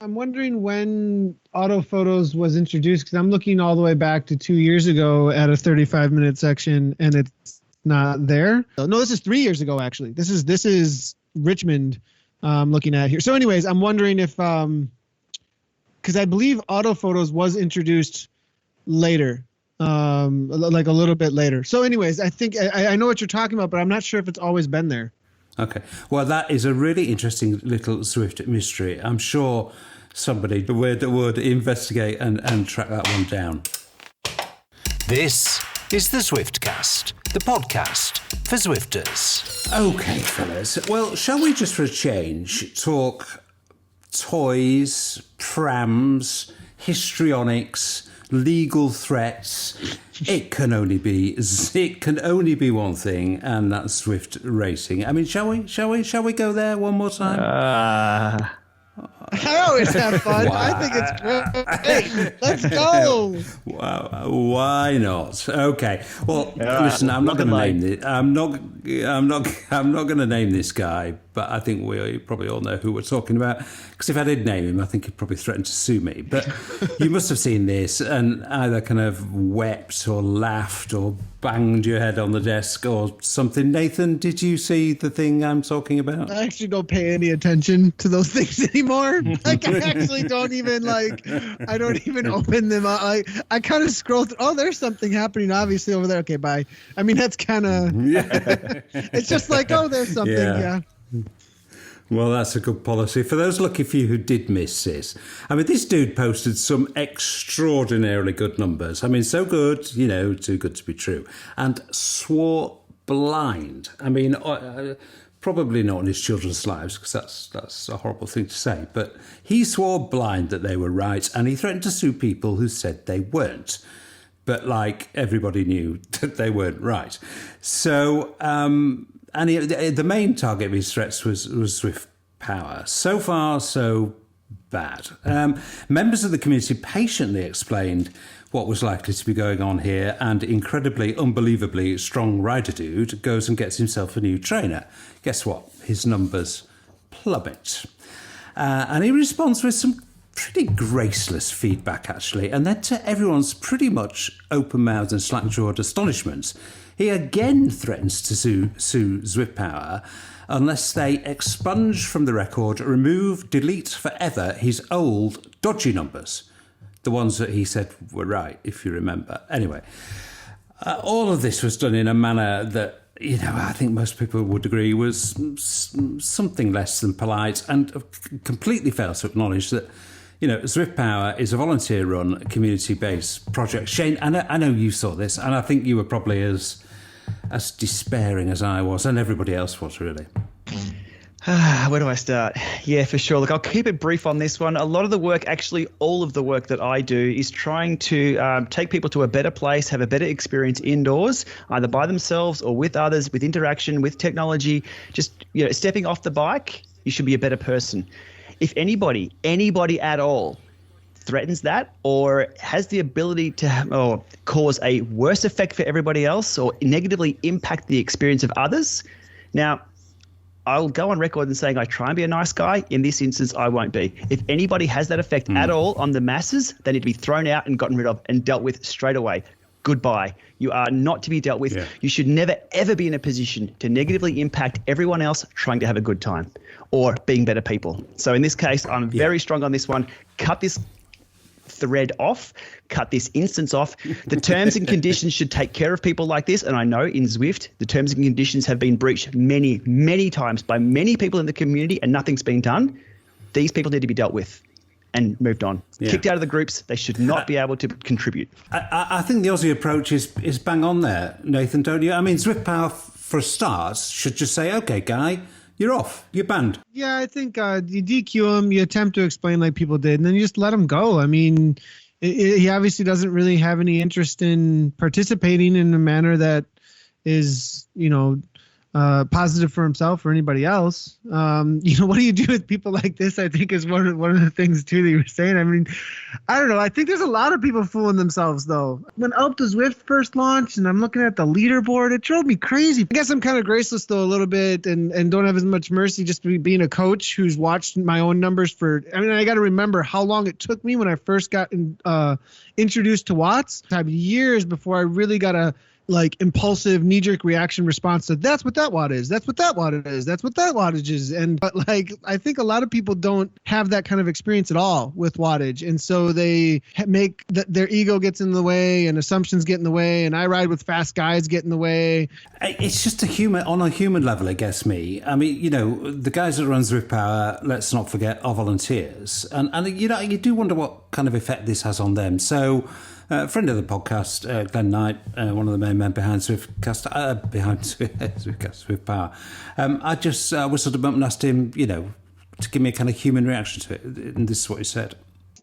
I'm wondering when autophotos was introduced, because I'm looking all the way back to 2 years ago at a 35-minute section, and it's not there. No, this is 3 years ago, actually. This is Richmond looking at here. So anyways, I'm wondering if because I believe autophotos was introduced later, like a little bit later. So anyways, I think I know what you're talking about, but I'm not sure if it's always been there. Okay. Well, that is a really interesting little Zwift mystery. I'm sure somebody would investigate and track that one down. This is the Zwiftcast, the podcast for Zwifters. Okay, fellas. Well, shall we just for a change talk toys, prams, histrionics, legal threats. It can only be one thing, and that's Zwift racing. I mean, shall we go there one more time? I always have fun. Wow. I think it's great. Let's go. Wow, why not? Okay. Well, listen, I'm not going to name this. I'm not going to name this guy, but I think we probably all know who we're talking about. Because if I did name him, I think he'd probably threaten to sue me. But you must have seen this and either kind of wept or laughed or banged your head on the desk or something. Nathan, did you see the thing I'm talking about? I actually don't pay any attention to those things anymore. Like, I actually don't even I don't even open them. I kind of scroll through. Oh, there's something happening obviously over there. Okay, bye. I mean, that's kind of, it's just like, oh, there's something. Yeah. Well, that's a good policy. For those lucky few who did miss this, I mean, this dude posted some extraordinarily good numbers. I mean, so good, too good to be true. And swore blind. I mean, probably not in his children's lives, because that's a horrible thing to say. But he swore blind that they were right, and he threatened to sue people who said they weren't. But, everybody knew that they weren't right. So, and the main target of his threats was Zwift Power. So far, so bad. Members of the community patiently explained what was likely to be going on here, and incredibly, unbelievably strong rider dude goes and gets himself a new trainer. Guess what? His numbers plummet. And he responds with some pretty graceless feedback, actually, and then to everyone's pretty much open-mouthed and slack-jawed astonishment, he again threatens to sue Zwift Power unless they expunge from the record, remove, delete forever his old dodgy numbers. The ones that he said were right, if you remember. Anyway, all of this was done in a manner that, I think most people would agree was something less than polite, and completely fails to acknowledge that, Zwift Power is a volunteer-run, community-based project. Shane, I know you saw this, and I think you were probably as despairing as I was, and everybody else was, really. Where do I start? Yeah, for sure. Look, I'll keep it brief on this one. A lot of the work, actually all of the work that I do, is trying to take people to a better place, have a better experience indoors, either by themselves or with others, with interaction, with technology. Just, stepping off the bike, you should be a better person. If anybody at all threatens that or has the ability to cause a worse effect for everybody else or negatively impact the experience of others, now, I'll go on record and saying I try and be a nice guy. In this instance, I won't be. If anybody has that effect at all on the masses, they need to be thrown out and gotten rid of and dealt with straight away. Goodbye. You are not to be dealt with. Yeah. You should never, ever be in a position to negatively impact everyone else trying to have a good time or being better people. So in this case, I'm very strong on this one. Cut this thread off, cut this instance off. The terms and conditions should take care of people like this. And I know in Zwift, the terms and conditions have been breached many, many times by many people in the community and nothing's been done. These people need to be dealt with and moved on. Yeah. Kicked out of the groups. They should not be able to contribute. I think the Aussie approach is bang on there, Nathan, don't you? I mean, Zwift Power, for a start, should just say, okay, guy, you're off. You're banned. Yeah, I think you DQ him, you attempt to explain like people did, and then you just let him go. I mean, he obviously doesn't really have any interest in participating in a manner that is, positive for himself or anybody else. What do you do with people like this? I think is one of the things too that you were saying. I mean, I don't know. I think there's a lot of people fooling themselves though. When Alp to Zwift first launched and I'm looking at the leaderboard, it drove me crazy. I guess I'm kind of graceless though a little bit and don't have as much mercy just being a coach who's watched my own numbers I got to remember how long it took me when I first got introduced to watts. I have years before I really got a impulsive knee-jerk reaction response to that's what that watt is, that's what that watt is, that's what that wattage is. But I think a lot of people don't have that kind of experience at all with wattage, and so they make their ego gets in the way and assumptions get in the way, and I ride with fast guys get in the way. It's just on a human level, it gets me. I mean, the guys that run Zwift Power, let's not forget, are volunteers, and you do wonder what kind of effect this has on them. So friend of the podcast, Glenn Knight, one of the main men behind Zwift Power. I whistled him up and asked him, to give me a kind of human reaction to it. And this is what he said.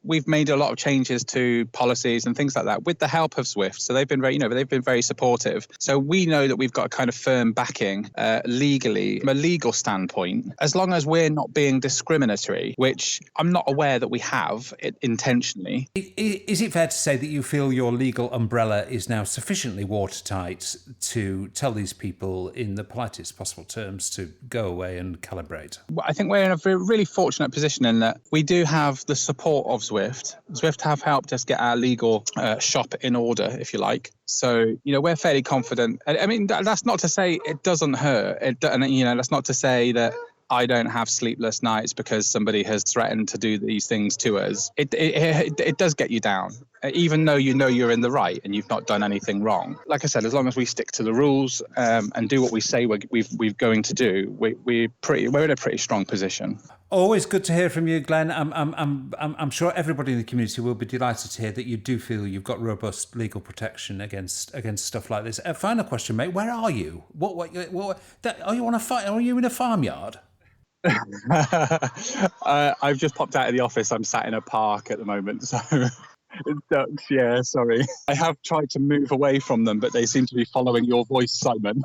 we've made a lot of changes to policies and things like that with the help of Zwift. So they've been very supportive. So we know that we've got a kind of firm backing legally, from a legal standpoint, as long as we're not being discriminatory, which I'm not aware that we have it intentionally. Is it fair to say that you feel your legal umbrella is now sufficiently watertight to tell these people in the politest possible terms to go away and calibrate? Well, I think we're in a really fortunate position in that we do have the support of Zwift. Zwift have helped us get our legal shop in order, if you like. So, we're fairly confident. I mean, that's not to say it doesn't hurt. That's not to say that I don't have sleepless nights because somebody has threatened to do these things to us. It does get you down, even though you're in the right and you've not done anything wrong. Like I said, as long as we stick to the rules and do what we say we're going to do, we're in a pretty strong position. Always good to hear from you, Glenn. I'm sure everybody in the community will be delighted to hear that you do feel you've got robust legal protection against stuff like this. Final question, mate. Where are you? What are you on a farm? Are you in a farmyard? I've just popped out of the office. I'm sat in a park at the moment, so ducks. Yeah, sorry. I have tried to move away from them, but they seem to be following your voice, Simon.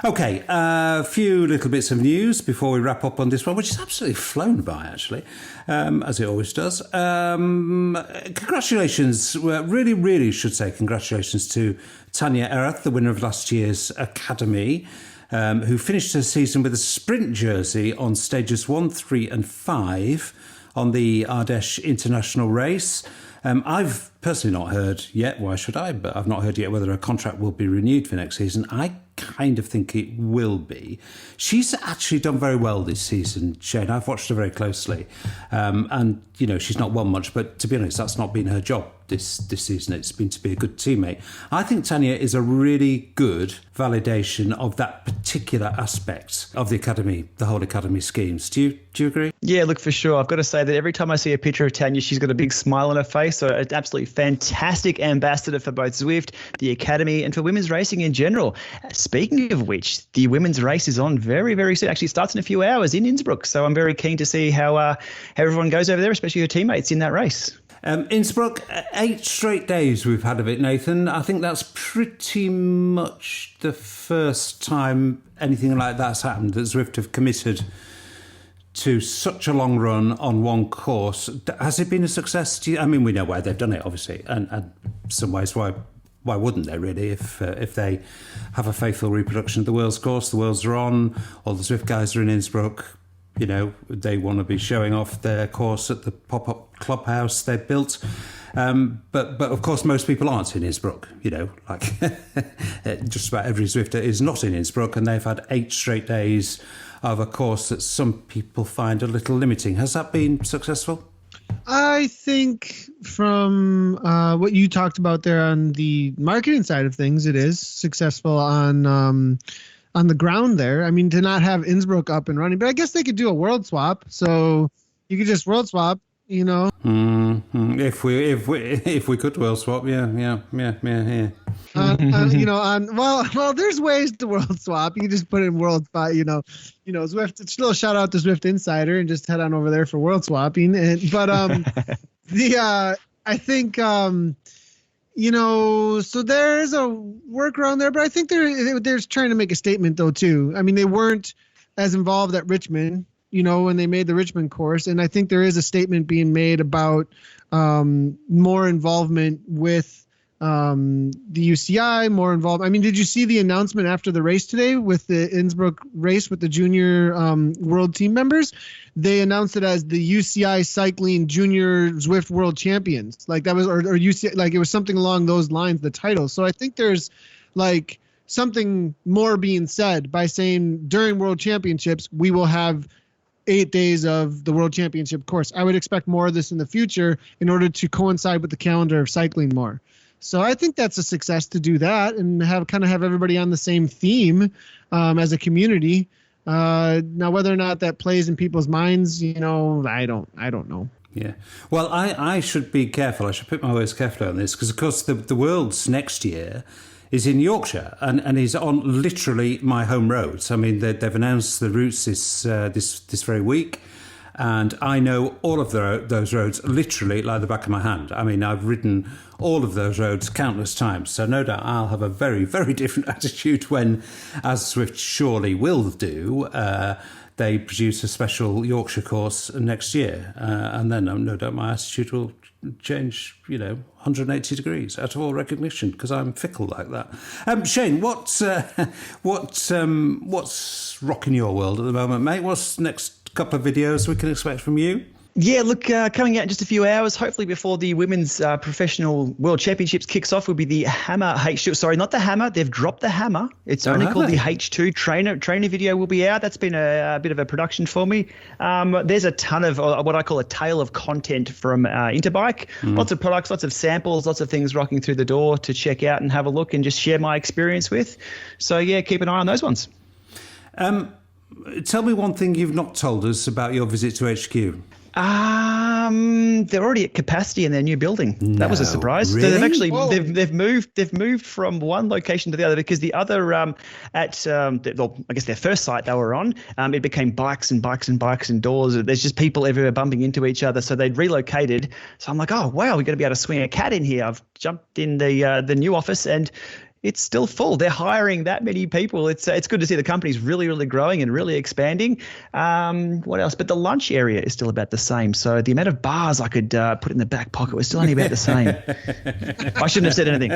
Okay, a few little bits of news before we wrap up on this one, which has absolutely flown by, actually, as it always does. Congratulations, really should say congratulations to Tanya Erath, the winner of last year's Academy, who finished her season with a sprint jersey on stages 1, 3 and 5 on the Ardèche International Race. I've personally not heard yet, why should I, but I've not heard yet whether her contract will be renewed for next season. I kind of think it will be. She's actually done very well this season, Shane. I've watched her very closely. And, she's not won much, but to be honest, that's not been her job this season. It's been to be a good teammate. I think Tanya is a really good validation of that particular aspect of the Academy, the whole Academy schemes. Do you agree? Yeah, look, for sure. I've got to say that every time I see a picture of Tanya, she's got a big smile on her face. So an absolutely fantastic ambassador for both Zwift, the Academy, and for women's racing in general. Speaking of which, the women's race is on very, very soon. Actually, it starts in a few hours in Innsbruck. So I'm very keen to see how everyone goes over there, especially her teammates in that race. Innsbruck, 8 straight days we've had of it, Nathan. I think that's pretty much the first time anything like that's happened, that Zwift have committed to such a long run on one course. Has it been a success? We know why they've done it, obviously, and some ways why wouldn't they, really, if they have a faithful reproduction of the World's course. The Worlds are on, all the Zwift guys are in Innsbruck. They want to be showing off their course at the pop-up clubhouse they've built. But of course, most people aren't in Innsbruck. Just about every Zwifter is not in Innsbruck, and they've had 8 straight days of a course that some people find a little limiting. Has that been successful? I think from what you talked about there on the marketing side of things, it is successful on the ground there. I mean, to not have Innsbruck up and running, but I guess they could do a world swap. So you could just world swap, Mm-hmm. If we could world swap, yeah. Well, there's ways to world swap. You can just put in world spot, Zwift. Still shout out to Zwift Insider and just head on over there for world swapping. I think so there's a workaround there, but I think they're trying to make a statement though too. I mean, they weren't as involved at Richmond, when they made the Richmond course, and I think there is a statement being made about more involvement with the UCI, more involved. I mean, did you see the announcement after the race today with the Innsbruck race with the junior world team members? They announced it as the UCI Cycling Junior Zwift World Champions. Like that was, or UCI, like it was something along those lines, the title. So I think there's like something more being said by saying during World Championships, we will have 8 days of the World Championship course. I would expect more of this in the future in order to coincide with the calendar of cycling more. So I think that's a success to do that and have everybody on the same theme as a community. Now, whether or not that plays in people's minds, I don't know. Yeah. Well, I should be careful. I should put my words carefully on this because, of course, the Worlds next year is in Yorkshire, and he's on literally my home roads. I mean, they've announced the routes this very week, and I know all of those roads literally like the back of my hand. I mean, I've ridden all of those roads countless times, so no doubt I'll have a very, very different attitude when, as Zwift surely will do, they produce a special Yorkshire course next year, and then no doubt my attitude will change, 180 degrees out of all recognition, because I'm fickle like that. Shane, what's rocking your world at the moment, mate? What's next couple of videos we can expect from you? Yeah, look, coming out in just a few hours, hopefully before the Women's Professional World Championships kicks off, will be the Hammer H2. Sorry, not the Hammer. They've dropped the Hammer. It's only called the H2 trainer video will be out. That's been a bit of a production for me. There's a ton of what I call a tale of content from Interbike. Lots of products, lots of samples, lots of things rocking through the door to check out and have a look and just share my experience with. So, yeah, keep an eye on those ones. Tell me one thing you've not told us about your visit to HQ. They're already at capacity in their new building. That was a surprise. Really? So they've actually they've moved from one location to the other, because the other I guess their first site they were on, it became bikes and doors. There's just people everywhere bumping into each other. So they'd relocated. So I'm like, oh wow, we're going to be able to swing a cat in here. I've jumped in the new office and it's still full. They're hiring that many people. It's good to see the company's really, really growing and really expanding. What else? But the lunch area is still about the same. So the amount of bars I could put in the back pocket was still only about the same. I shouldn't have said anything.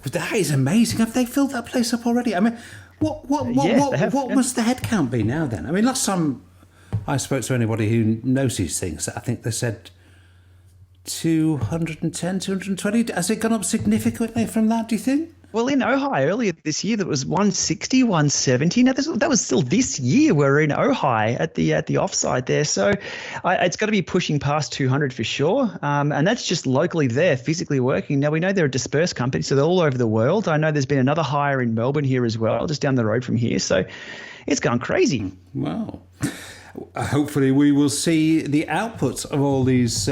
But that is amazing. Have they filled that place up already? I mean, what must the headcount be now then? I mean, last time I spoke to anybody who knows these things, I think they said 210, 220. Has it gone up significantly from that, do you think? Well, in Ojai earlier this year, that was 160, 170. Now, that was still this year. We're in Ojai at the offsite there. So it's got to be pushing past 200 for sure. And that's just locally there, physically working. Now, we know they're a dispersed company, so they're all over the world. I know there's been another hire in Melbourne here as well, just down the road from here. So it's gone crazy. Wow. Hopefully we will see the outputs of all these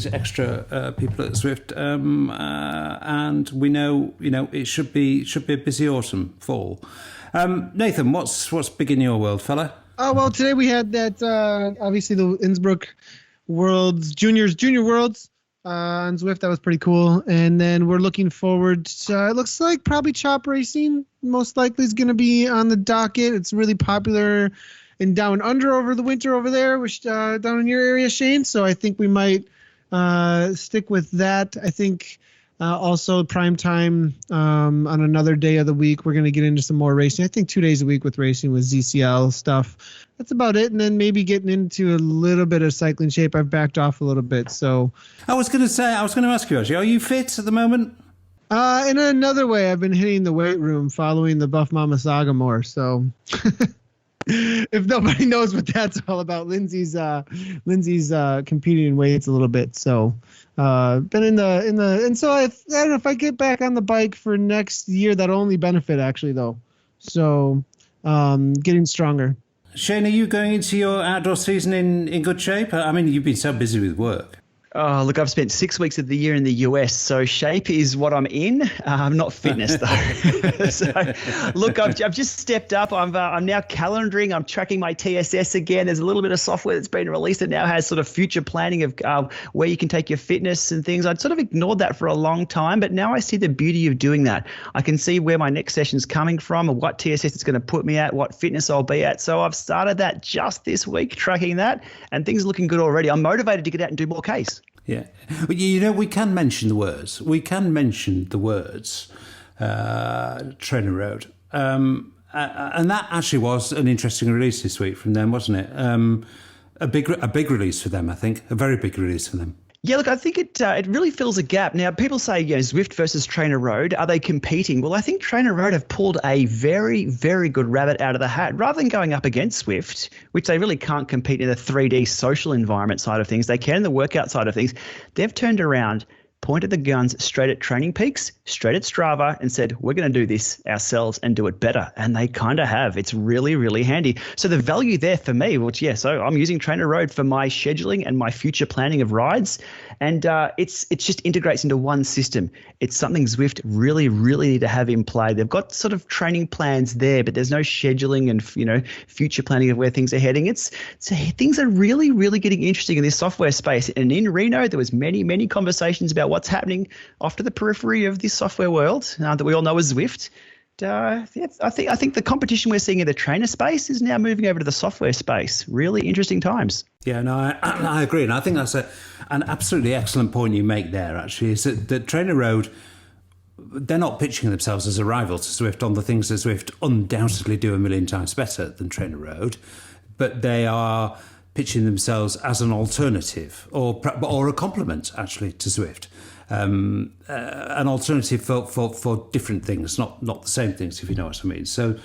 extra people at Zwift, and we know it should be a busy autumn, fall. Nathan, what's big in your world, fella? Oh well, today we had that obviously the Innsbruck Worlds Junior Worlds on Zwift. That was pretty cool, and then we're looking forward to, it looks like probably chop racing most likely is going to be on the docket. It's really popular in Down Under over the winter over there, which down in your area, Shane. So I think we might stick with that. I think also prime time on another day of the week, we're going to get into some more racing. I think 2 days a week with racing with ZCL stuff. That's about it. And then maybe getting into a little bit of cycling shape. I've backed off a little bit. So I was going to ask you, actually, are you fit at the moment? In another way, I've been hitting the weight room following the Buff Mama saga more. So if nobody knows what that's all about, Lindsay's competing in weights a little bit. So been in the and so I don't know if I get back on the bike for next year, that'll only benefit actually though. So getting stronger. Shane, are you going into your outdoor season in good shape? I mean, you've been so busy with work. Oh, look, I've spent 6 weeks of the year in the US, so shape is what I'm in. Not fitness, though. So, look, I've just stepped up. I'm now calendaring. I'm tracking my TSS again. There's a little bit of software that's been released that now has sort of future planning of where you can take your fitness and things. I'd sort of ignored that for a long time, but now I see the beauty of doing that. I can see where my next session's coming from and what TSS it's going to put me at, what fitness I'll be at. So I've started that just this week, tracking that, and things are looking good already. I'm motivated to get out and do more case. Yeah. But, we can mention the words. Trainer Road. And that actually was an interesting release this week from them, wasn't it? A big release for them, I think. A very big release for them. Yeah, look, I think it really fills a gap. Now, people say, Zwift versus Trainer Road, are they competing? Well, I think Trainer Road have pulled a very, very good rabbit out of the hat. Rather than going up against Zwift, which they really can't compete in the 3D social environment side of things, they can in the workout side of things, they've turned around, pointed the guns straight at Training Peaks, straight at Strava, and said, we're going to do this ourselves and do it better. And they kind of have. It's really, really handy. So the value there for me, so I'm using Trainer Road for my scheduling and my future planning of rides. And it's just integrates into one system. It's something Zwift really, really need to have in play. They've got sort of training plans there, but there's no scheduling and, future planning of where things are heading. Things are really, really getting interesting in this software space. And in Reno, there was many, many conversations about what's happening off to the periphery of this software world that we all know as Zwift. I think the competition we're seeing in the trainer space is now moving over to the software space. Really interesting times. Yeah, no, I agree. And I think that's an absolutely excellent point you make there, actually, is that Trainer Road, they're not pitching themselves as a rival to Zwift on the things that Zwift undoubtedly do a million times better than Trainer Road, but they are pitching themselves as an alternative or a complement, actually, to Zwift. An alternative for different things, not the same things, if you know what I mean. So,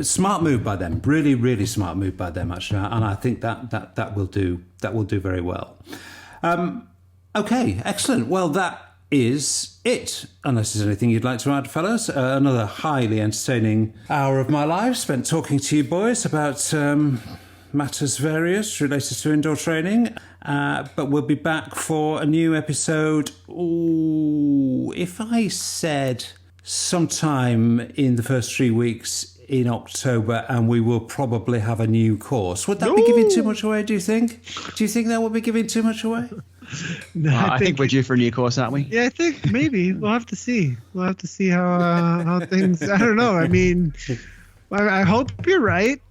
smart move by them, really, really smart move by them, actually, and I think that will do very well. Okay, excellent. Well, that is it. Unless there's anything you'd like to add, fellas. Another highly entertaining hour of my life spent talking to you boys about matters various related to indoor training. But we'll be back for a new episode. If I said sometime in the first 3 weeks in October, and we will probably have a new course, would that be giving too much away, do you think? Do you think that would be giving too much away? No, I think we're due for a new course, aren't we? Yeah, I think maybe. We'll have to see. We'll have to see how things... I don't know. I mean, I hope you're right.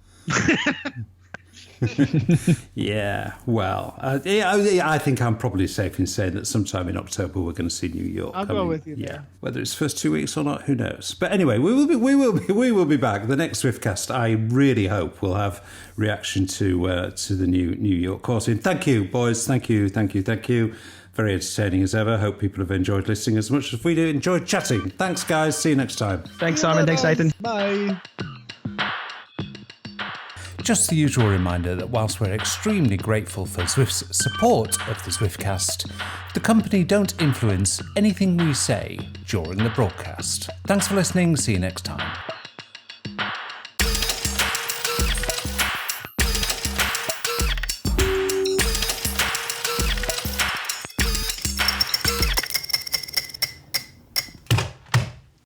Yeah, well, I think I'm probably safe in saying that sometime in October we're going to see New York. I'll go with you there. Yeah, whether it's first 2 weeks or not, who knows? But anyway, we will be back. The next Zwiftcast, I really hope, will have reaction to the New York course. And thank you, boys. Thank you. Very entertaining as ever. Hope people have enjoyed listening as much as we do enjoyed chatting. Thanks, guys. See you next time. Thanks, Simon. Thanks, Nathan. Bye. Just the usual reminder that whilst we're extremely grateful for Zwift's support of the Zwiftcast, the company don't influence anything we say during the broadcast. Thanks for listening. See you next time.